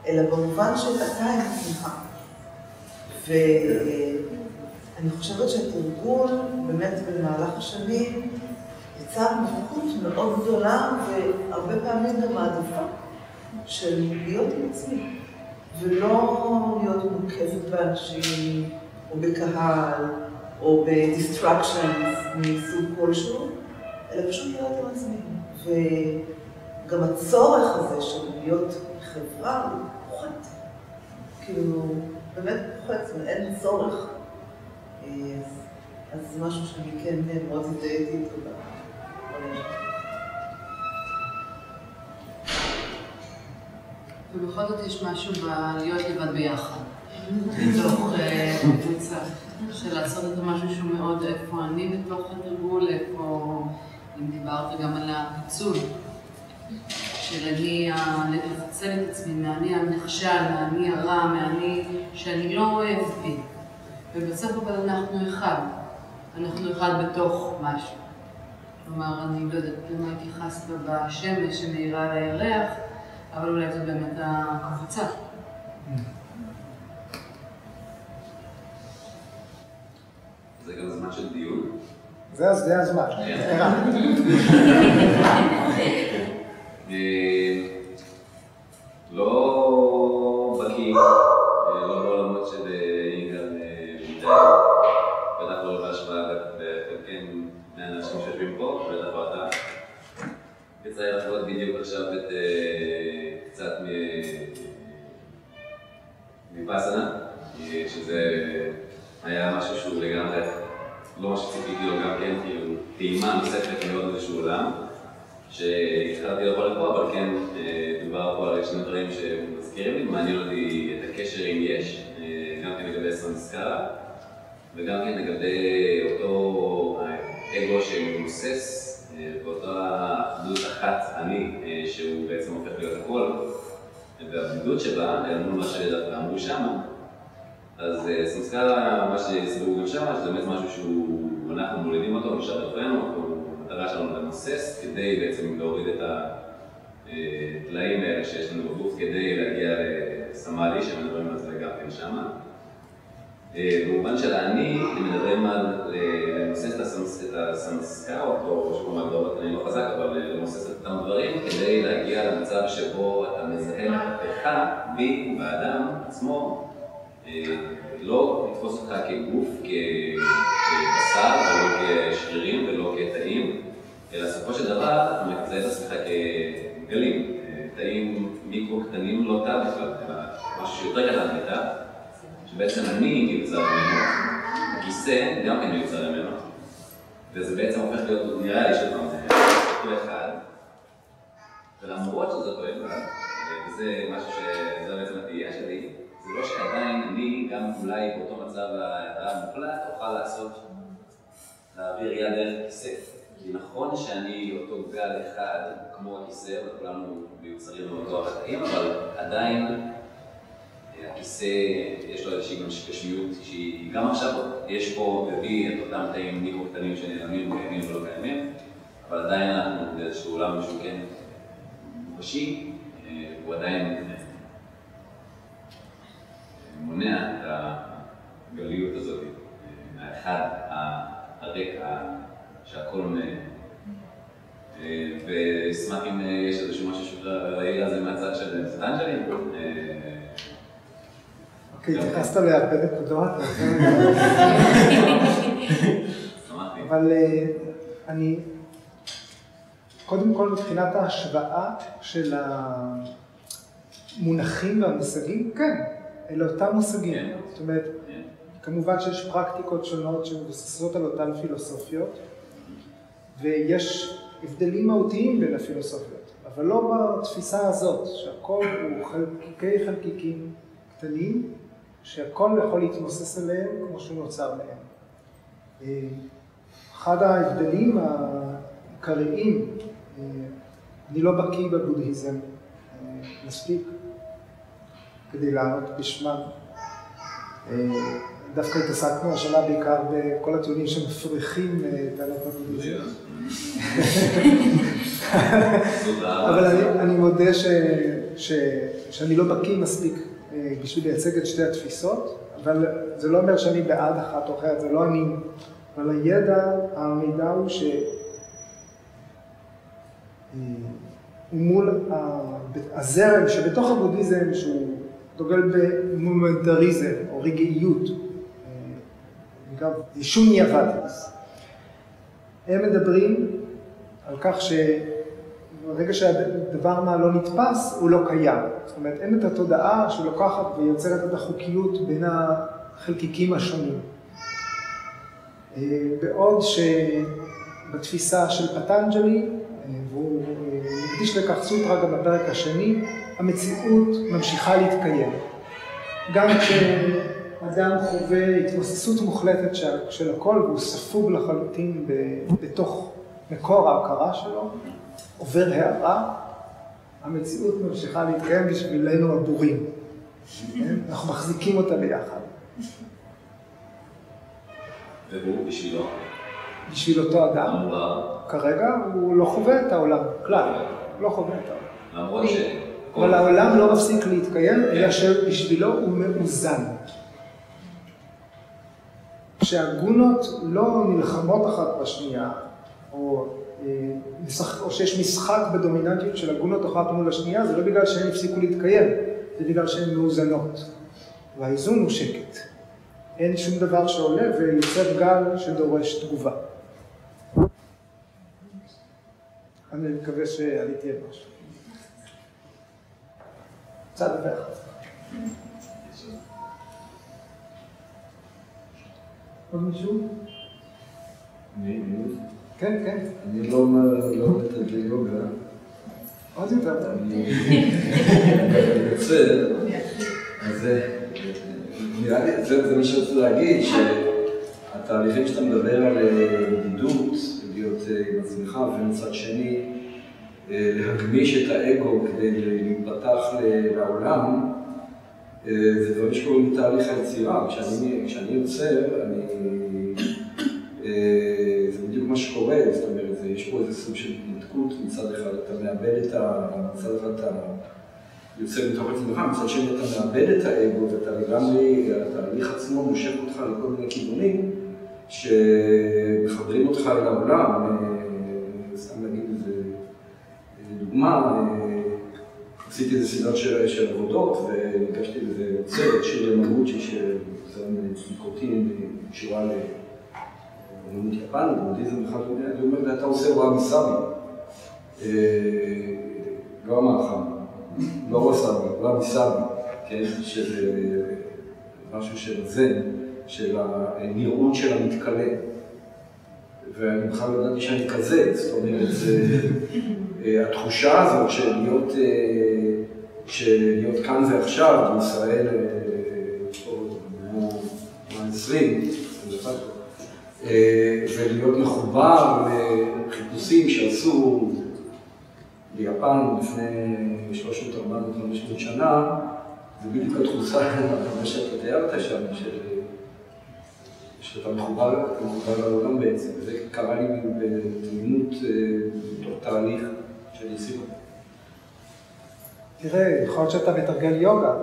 S3: אלא במובן של אתה עם עצמך. ואני חושבת שהתרגול באמת במהלך השנים יצר נוכחות מאוד גדולה והרבה פעמים גם העדפה של להיות עם עצמי, ולא להיות מורכבת באנשים או בקהל או בדיסטרקשנס מסוג כלשהו, אלא פשוט להיות עם עצמי. וגם הצורך הזה של להיות חברה הוא פוחת. כאילו, באמת פוחת, זאת אומרת, אין צורך. אז זה משהו שאני כן מאוד הזדהיתי איתו בעולם.
S4: ובכל זאת יש משהו בלהיות לבד ביחד, בתוך קבוצה, של לעשות את משהו שהוא מאוד איפה אני בתוך התרגול, איפה, אם דיברת גם על הפיצול, של אני לפצל את עצמי, מהאני הנכשל, מהאני הרע, מהאני שאני לא אוהבתי. ובסוף אבל אנחנו אחד בתוך משהו. כלומר, אני לא יודעת למה התייחסת בשמש שמאירה על הירח, אבל אולי זאת באמת הקבוצה.
S5: זה גם זמן של דיון?
S1: זה הזמן.
S5: לא בקיא, לא בעולמות של יגאל מדי, בטח לא בהשוואה לחלקם מהאנשים שיושבים פה, בטח לא אתה. יצא לי לחוות בדיוק עכשיו קצת מפסנה, שזה היה משהו שהוא לגמרי, לא מה שציפיתי לו גם כן, כאילו טעימה נוספת מאוד איזשהו עולם. שהתחלתי לבוא לפה, אבל כן דובר פה על שני דברים שמזכירים לי, מעניין אותי את הקשר עם יש, גם כן לגבי סמסקרה, וגם כן לגבי אותו אגו שמבוסס, באותה אחדות אחת אני, שהוא בעצם הופך להיות הכל, והבדידות שבה, אל מול מה שדווקא אמרו שמה, אז סמסקרה, מה שהסבירו גם שמה, שזה באמת משהו אנחנו מולידים אותו, משאר רפאנו, המטרה שלנו למוסס, כדי בעצם להוריד את הטלאים האלה שיש לנו בגוף, כדי להגיע לסמאלי, שמדברים על זה גם כן שמה. במובן של האני, הם מדברים על למוסס את הסמסקרות, או שוב מהגדרות, אני לא חזק, אבל למוסס את אותם דברים, כדי להגיע למצב שבו אתה מזהה לך, בי, באדם עצמו, לא לתפוס אותך כגוף, כבשר, ולא כשרירים ולא כתאים, אלא סופו של דבר אתה מזהה את עצמך כגלים, תאים מיקרו קטנים לא תא בכלל, אלא משהו שיותר קטן מתא, שבעצם אני מיוצר ממנו, הכיסא גם כן מיוצר ממנו, וזה בעצם הופך להיות, נראה לי שוב, זה אותו אחד, ולמרות שזה טועה, וזה משהו שזה בעצם התהייה שלי, זה לא שעדיין אני, גם אולי באותו מצב המוחלט, אוכל לעשות, להעביר יד דרך כיסא. כי נכון שאני אותו גל אחד, כמו הכיסא, וכולנו מיוצרים מאותו החטאים, אבל עדיין הכיסא, יש לו איזושהי גשמיות שהיא גם עכשיו, יש פה בבי את אותם תאים מיקרו קטנים שנעלמים, קיימים ולא קיימים, אבל עדיין אנחנו באיזשהו עולם שהוא כן מוחשי, הוא עדיין מונע את הגליות הזאת, האחד, הריק, שהכל ואשמח אם יש איזשהו משהו שראיתי על זה מהצד של פטנג'לי.
S1: אוקיי, התייחסת להרבה נקודות, אבל אני, קודם כל מבחינת ההשוואה של המונחים והמושגים, כן, אלה אותם מושגים. זאת אומרת, כמובן שיש פרקטיקות שונות שמבוססות על אותן פילוסופיות, ויש הבדלים מהותיים בין הפילוסופיות, אבל לא בתפיסה הזאת, שהכל הוא חלקיקים קטנים, שהכל יכול להתמוסס עליהם כמו שהוא נוצר מהם. אחד ההבדלים העיקריים, אני לא בקיא בבודהיזם מספיק כדי לענות בשמם. דווקא התעסקנו השנה בעיקר בכל הטיעונים שמפריחים טענות בבודהיזם. אבל אני מודה שאני לא בקיא מספיק בשביל לייצג את שתי התפיסות, אבל זה לא אומר שאני בעד אחת או אחרת, זה לא אני. אבל המידע הוא מול הזרם שבתוך הבודהיזם שהוא דוגל במומנטריזם או רגעיות, גם שונייבדיס. הם מדברים על כך שברגע שהדבר מה לא נתפס, הוא לא קיים. זאת אומרת, אין את התודעה שלוקחת ויוצרת את החוקיות בין החלקיקים השונים. בעוד שבתפיסה של פטנג'לי, והוא מקדיש לכך סוטרה גם בפרק השני, המציאות ממשיכה להתקיים. גם כשאדם חווה התמוססות מוחלטת של הכל, והוא ספוג לחלוטין בתוך מקור ההכרה שלו, עובר הערה, המציאות ממשיכה להתקיים בשבילנו הבורים. אנחנו מחזיקים אותה ביחד.
S5: והוא בשבילו?
S1: בשביל אותו אדם. כרגע הוא לא חווה את העולם, כלל. לא חווה את העולם.
S5: למרות ש...
S1: אבל העולם לא מפסיק להתקיים, אלא שבשבילו הוא מאוזן. כשהגונות לא נלחמות אחת בשנייה, או שיש משחק בדומיננטיות של הגונות אחת מול השנייה, זה לא בגלל שהן הפסיקו להתקיים, זה בגלל שהן מאוזנות. והאיזון הוא שקט. אין שום דבר שעולה ויוצר גל שדורש תגובה. אני מקווה שעליתי על משהו. צד ואחד. עוד מישהו? כן, כן.
S6: אני לא עובד את יוגה.
S1: עוד יותר טוב.
S6: אני יוצר, אז נראה לי, זה מה שרציתי להגיד, שהתהליכים שאתה מדבר על בדידות, להיות עם עצמך, ומצד שני, להגמיש את האגו כדי להיפתח לעולם, זה דברים שקוראים בתהליך היצירה. כשאני יוצר, זה בדיוק מה שקורה, זאת אומרת, יש פה איזה סוג של התנתקות מצד אחד, אתה מאבד מצד אחד אתה יוצא מתוך עצמך, מצד שני אתה מאבד את האגו, ואתה לגמרי, התהליך עצמו מושך אותך לכל מיני כיוונים שמחברים אותך אל העולם. סתם להגיד איזה דוגמה, עשיתי איזה סדרת של עבודות והגשתי איזה צוות שיר למהוצ'י שזה ניקוטין קשורה לאמנות יפנית, בודהיזם בכלל, אני אומר, אתה עושה וואבי סאבי, לא המאכל, לא וואסאבי, וואבי סאבי, כן, שזה משהו של זן, של הנראות של המתקלה. ואני בכלל לא ידעתי שאני כזה, זאת אומרת, התחושה הזאת של להיות כאן ועכשיו, בישראל, מה 20, ולהיות מחובר לחיפושים שעשו ביפן לפני 300, 400, 500 שנה, זה בדיוק התחושה, מה שאתה תיארת שם, שאתה מחובר לעולם בעצם, וזה קרה לי בתמימות בתוך תהליך של יצירה.
S1: תראה, יכול להיות שאתה מתרגל יוגה,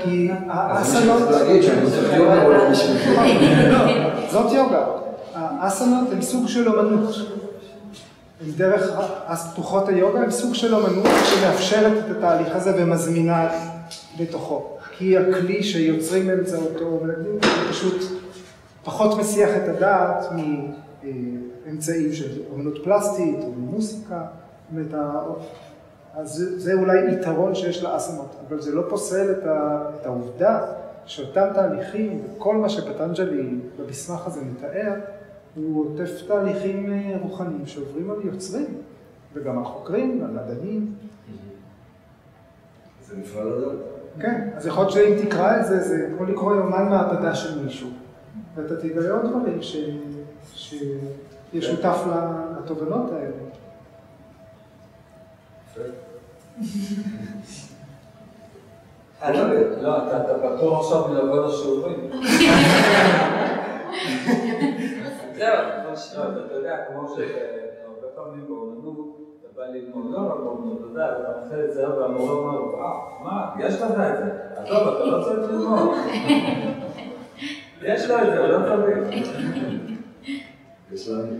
S1: כי האסנות...
S6: אז להגיד שאני צריך יוגה או לא משהו.
S1: זאת יוגה. האסנות הם סוג של אומנות. הם דרך פתוחות היוגה הם סוג של אומנות שמאפשרת את התהליך הזה ומזמינה לתוכו. כי הכלי שיוצרים באמצעותו מלמדים הוא פשוט פחות מסיח את הדעת מאמצעים של אומנות פלסטית או מוזיקה. אז זה אולי יתרון שיש לאסנות, אבל זה לא פוסל את העובדה שאותם תהליכים, וכל מה שפטנג'לי במסמך הזה מתאר, הוא עוטף תהליכים רוחניים שעוברים על יוצרים, וגם על חוקרים, על מדענים.
S6: זה נפרד לדעת.
S1: כן, אז יכול להיות שאם תקרא את זה, זה כמו לקרוא יומן מעבדה של מישהו, ואתה תגלה עוד דברים שיש שותף לתובנות האלה.
S7: לא, אתה פתור עכשיו מלבוא לשיעורים.
S2: זהו,
S7: אתה יודע, כמו שהרבה פעמים באומנות, אתה בא ללמוד, לא רק באומנות, אתה יודע, אתה מתחיל את זה, והמורה אומר, מה, יש לך את זה? טוב, אתה לא צריך ללמוד. יש לו את זה, הוא לא צריך.
S6: יש לנו.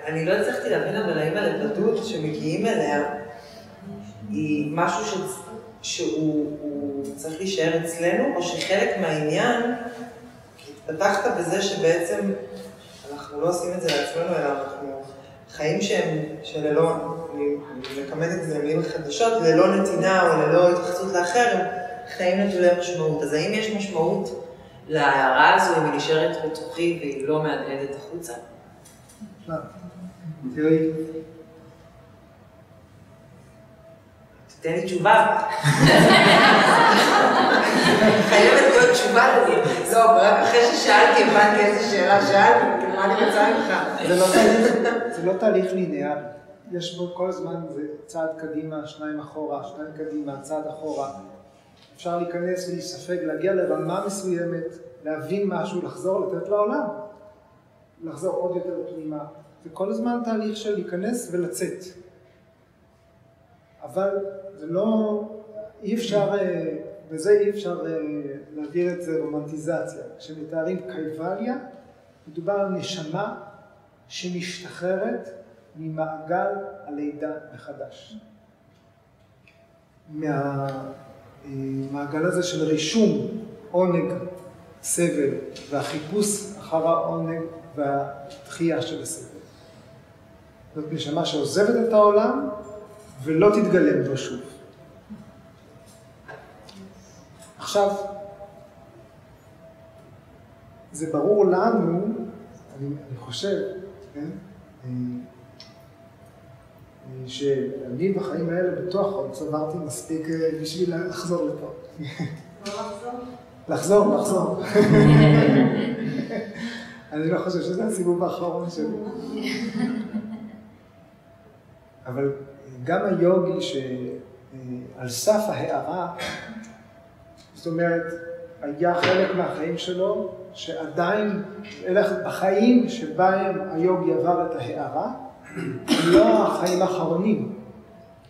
S2: אני לא הצלחתי להבין, אבל האם הלבדות שמגיעים אליה היא משהו שהוא צריך להישאר אצלנו, או שחלק מהעניין, כי התפתחת בזה שבעצם אנחנו לא עושים את זה לעצמנו, אלא אנחנו חיים שהם שללא, אני מקמדת את זה למילים חדשות, ללא נתינה או ללא התייחסות לאחר, הם חיים נטולי משמעות. אז האם יש משמעות להערה הזו אם היא נשארת בתוכי והיא לא מהדהדת החוצה?
S1: תראי.
S2: תתן לי תשובה. חייבת להיות תשובה לזה. לא, רק אחרי ששאלתי, הבנתי איזה שאלה שאלתי, מה אני מצאה ממך?
S1: זה לא תהליך ליניארי. יש בו כל הזמן צעד קדימה, שניים אחורה, שניים קדימה, צעד אחורה. אפשר להיכנס ולהיספג, להגיע לרמה מסוימת, להבין משהו, לחזור, לתת לעולם. לחזור עוד יותר פנימה. זה כל הזמן תהליך של להיכנס ולצאת. אבל זה לא, אי אפשר, בזה אי אפשר להעביר את זה רומנטיזציה. כשמתארים קייבליה, מדובר על נשמה שמשתחררת ממעגל הלידה מחדש. מהמעגל הזה של רישום, עונג, סבל, והחיפוש אחר העונג והתחייה של הסבל. זאת נשמה שעוזבת את העולם ולא תתגלם בו שוב. עכשיו, זה ברור לנו, אני חושב, כן? שאני בחיים האלה בתוך עוד צברתי מספיק בשביל לחזור לפה. לחזור. אני לא חושב שזה הסיבוב האחרון שלי. אבל גם היוגי שעל סף ההערה, זאת אומרת, היה חלק מהחיים שלו, שעדיין, אלה בחיים שבהם היוגי עבר את ההערה, לא החיים האחרונים,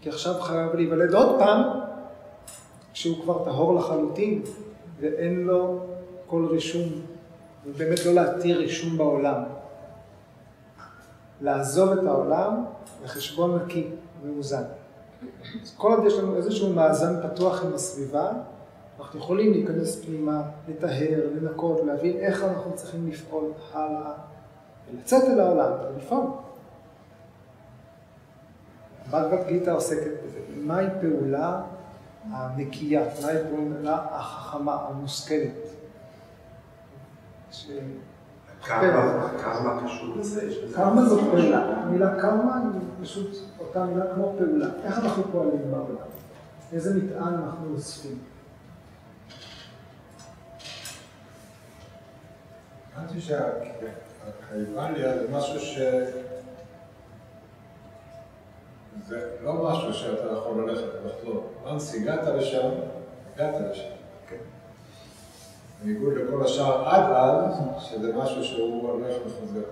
S1: כי עכשיו חייב להיוולד עוד פעם, כשהוא כבר טהור לחלוטין, ואין לו כל רישום, ובאמת לא להתיר רישום בעולם. לעזוב את העולם לחשבון נקי ומאוזן. אז כל עוד יש לנו איזשהו מאזן פתוח עם הסביבה, אנחנו יכולים להיכנס פנימה, לטהר, לנקות, להבין איך אנחנו צריכים לפעול הלאה, ולצאת אל העולם ולפעול. בגבד גיטה עוסקת בזה. מהי פעולה הנקייה? מהי פעולה החכמה, המושכלת?
S8: קרמה קשור לזה.
S1: קרמה זאת פעולה. המילה קרמה היא פשוט אותה מילה כמו פעולה. איך אנחנו פועלים בעולם? איזה מטען אנחנו אוספים?
S8: הבנתי שהקייבליה זה משהו זה לא משהו שאתה יכול ללכת ולחזור. once הגעת לשם, הגעת לשם. בניגוד לכל השאר עד אז, שזה משהו שהוא הולך וחוזר.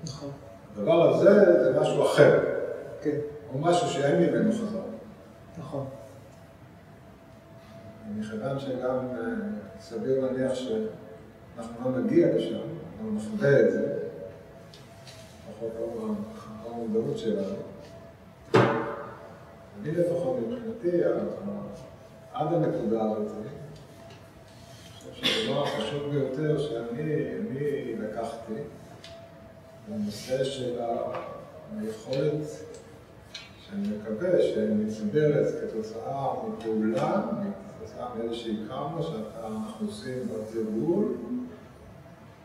S1: נכון.
S8: הדבר הזה זה משהו אחר.
S1: כן.
S8: הוא משהו שאין ממנו חזר.
S1: נכון.
S8: מכיוון שגם סביר להניח שאנחנו לא נגיע לשם, לא נחווה את זה, לפחות לא במודעות שלנו. אני לפחות מבחינתי, עד הנקודה הזאת, אני חושב שהדבר החשוב ביותר שאני לקחתי, לנושא של היכולת שאני מקווה שנצברת כתוצאה מפעולה, כתוצאה מאיזושהי קרמה שאנחנו עושים בתרגול,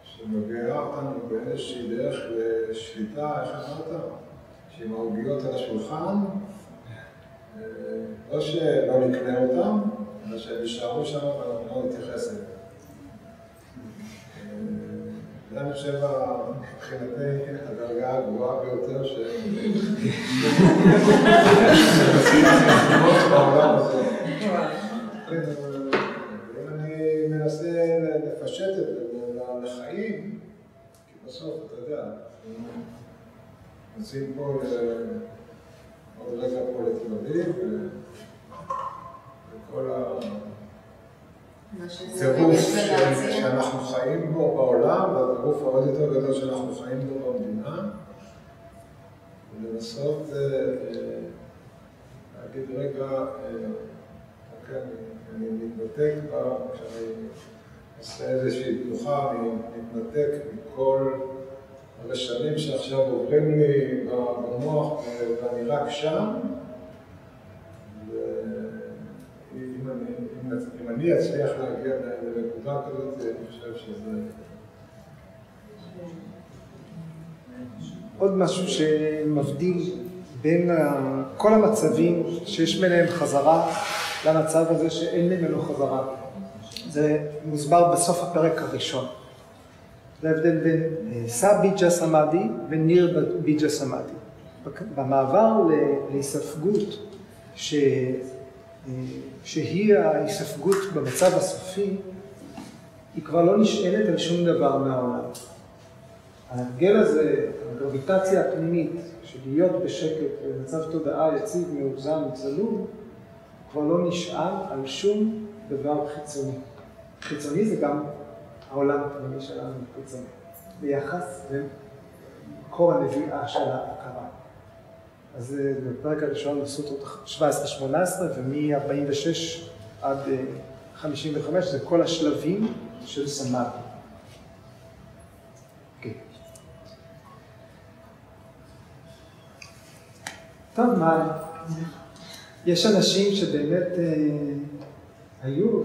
S8: שמביאה אותנו באיזושהי דרך לשליטה, איך אמרת? שעם העוגיות על השולחן, לא שלא נקנה אותם, אלא שהם יישארו שם ואנחנו לא נתייחס אליהם. זה אני חושב מבחינתי הדרגה הגבוהה ביותר בעולם הזה. אם אני מנסה לפשט את זה לחיים, כי בסוף, אתה יודע, נוסעים פה עוד רגע פה לתל אביב, וכל הצירוף שאנחנו חיים בו בעולם, והצירוף העוד יותר גדול שאנחנו חיים בו במדינה, ולנסות להגיד רגע, אוקיי, אני מתנתק בה, כשאני עושה איזושהי תנוחה, אני מתנתק מכל הרשמים שעכשיו עוברים לי במוח ואני רק שם, אם אני אצליח להגיע לנקודה כזאת, אני חושב שזה...
S1: עוד משהו שמבדיל בין כל המצבים שיש ביניהם חזרה למצב הזה שאין ממנו חזרה. זה מוסבר בסוף הפרק הראשון. זה ההבדל בין סביג'ה סמאדי וניר ביג'ה סמאדי. במעבר להיספגות, שהיא ההיספגות במצב הסופי, היא כבר לא נשענת על שום דבר מהעולם. ההרגל הזה, הגרביטציה הפנימית, של להיות בשקט במצב תודעה יציב, מאוזן, צלול, כבר לא נשען על שום דבר חיצוני. חיצוני זה גם העולם הפנימי שלנו חיצוני, ביחס למקור הנביאה של ההכרה. אז בפרק הראשון בסוטרות 17-18, ומ-46 עד 55 זה כל השלבים של סמאדי. אוקיי. טוב, מה? יש אנשים שבאמת היו...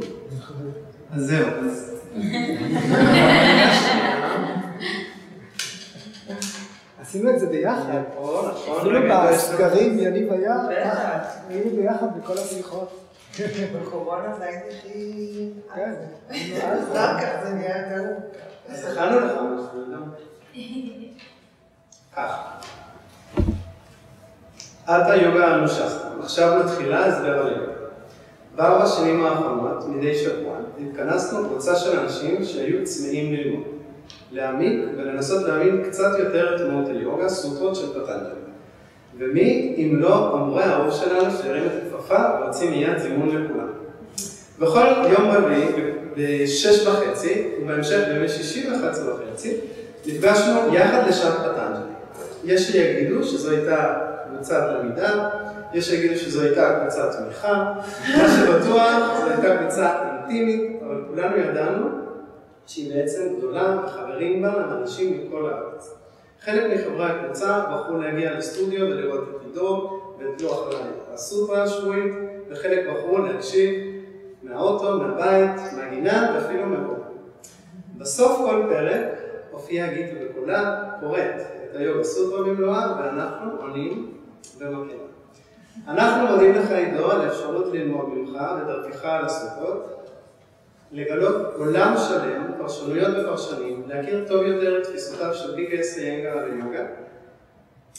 S9: אז זהו, אז...
S1: עשינו את זה ביחד.
S2: נכון.
S1: אפילו בסגרים, יניב היה,
S2: בטח.
S1: היינו ביחד בכל השיחות.
S2: בקורונה זה הייתי הכי...
S1: כן.
S2: אחר כך זה נהיה טעות.
S9: אז הכנו לך משהו, לא? ככה. עתה יוגה אנושסטה, עכשיו מתחילה הסבר על יוגה. ב4 השנים האחרונות, מדי שבוע, התכנסנו קבוצה של אנשים שהיו צמאים ללמוד, להעמיק ולנסות להבין קצת יותר את מהות היוגה, סוטרות של פטנג'לי. ומי, אם לא, המורה האהוב שלנו שהרים את הכפפה והוציא מיד זימון לכולם. בכל יום רביעי, ב6:30, ובהמשך בימי שישי ב11:30, נפגשנו יחד לשעת פטנג'לי. יש שיגידו שזו הייתה קבוצת למידה, יש שיגידו שזו הייתה קבוצת תמיכה, מה שבטוח זו הייתה קבוצה אינטימית, אבל כולנו ידענו שהיא בעצם גדולה וחברים בה אנשים מכל הארץ. חלק מחברי הקבוצה בחרו להגיע לסטודיו ולראות את עידו ואת לוח הסוטרה השבועית, וחלק בחרו להקשיב מהאוטו, מהבית, מהגינה ואפילו מהאוטו. בסוף כל פרק הופיעה גיטה בקולה, קוראת את היוגה סוטרה במלואה, ואנחנו עונים במקרה. אנחנו מודים לך עידו על האפשרות ללמוד ממך ודרכך על הסוטרות, לגלות עולם שלם, פרשנויות ופרשנים, להכיר טוב יותר את תפיסותיו של BKS איינגר על היוגה.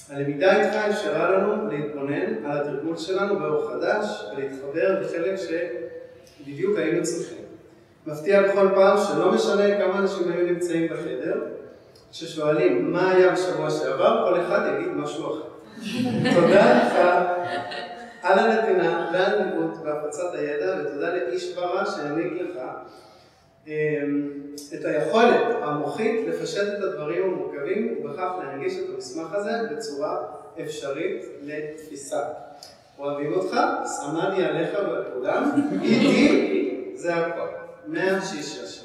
S9: הלמידה איתך אפשרה לנו להתבונן על התרגול שלנו באור חדש ולהתחבר לחלק שבדיוק היינו צריכים. מפתיע בכל פעם שלא משנה כמה אנשים היו נמצאים בחדר, כששואלים מה היה בשבוע שעבר, כל אחד יגיד משהו אחר. תודה לך על הנתינה והנדיבות והפצת הידע, ותודה לאיש ברא שהעניק לך את היכולת המוחית לפשט את הדברים המורכבים, ובכך להנגיש את המסמך הזה בצורה אפשרית לתפיסה. אוהבים אותך, סמדי עליך ועל כולם, איתי זה הכל. 106.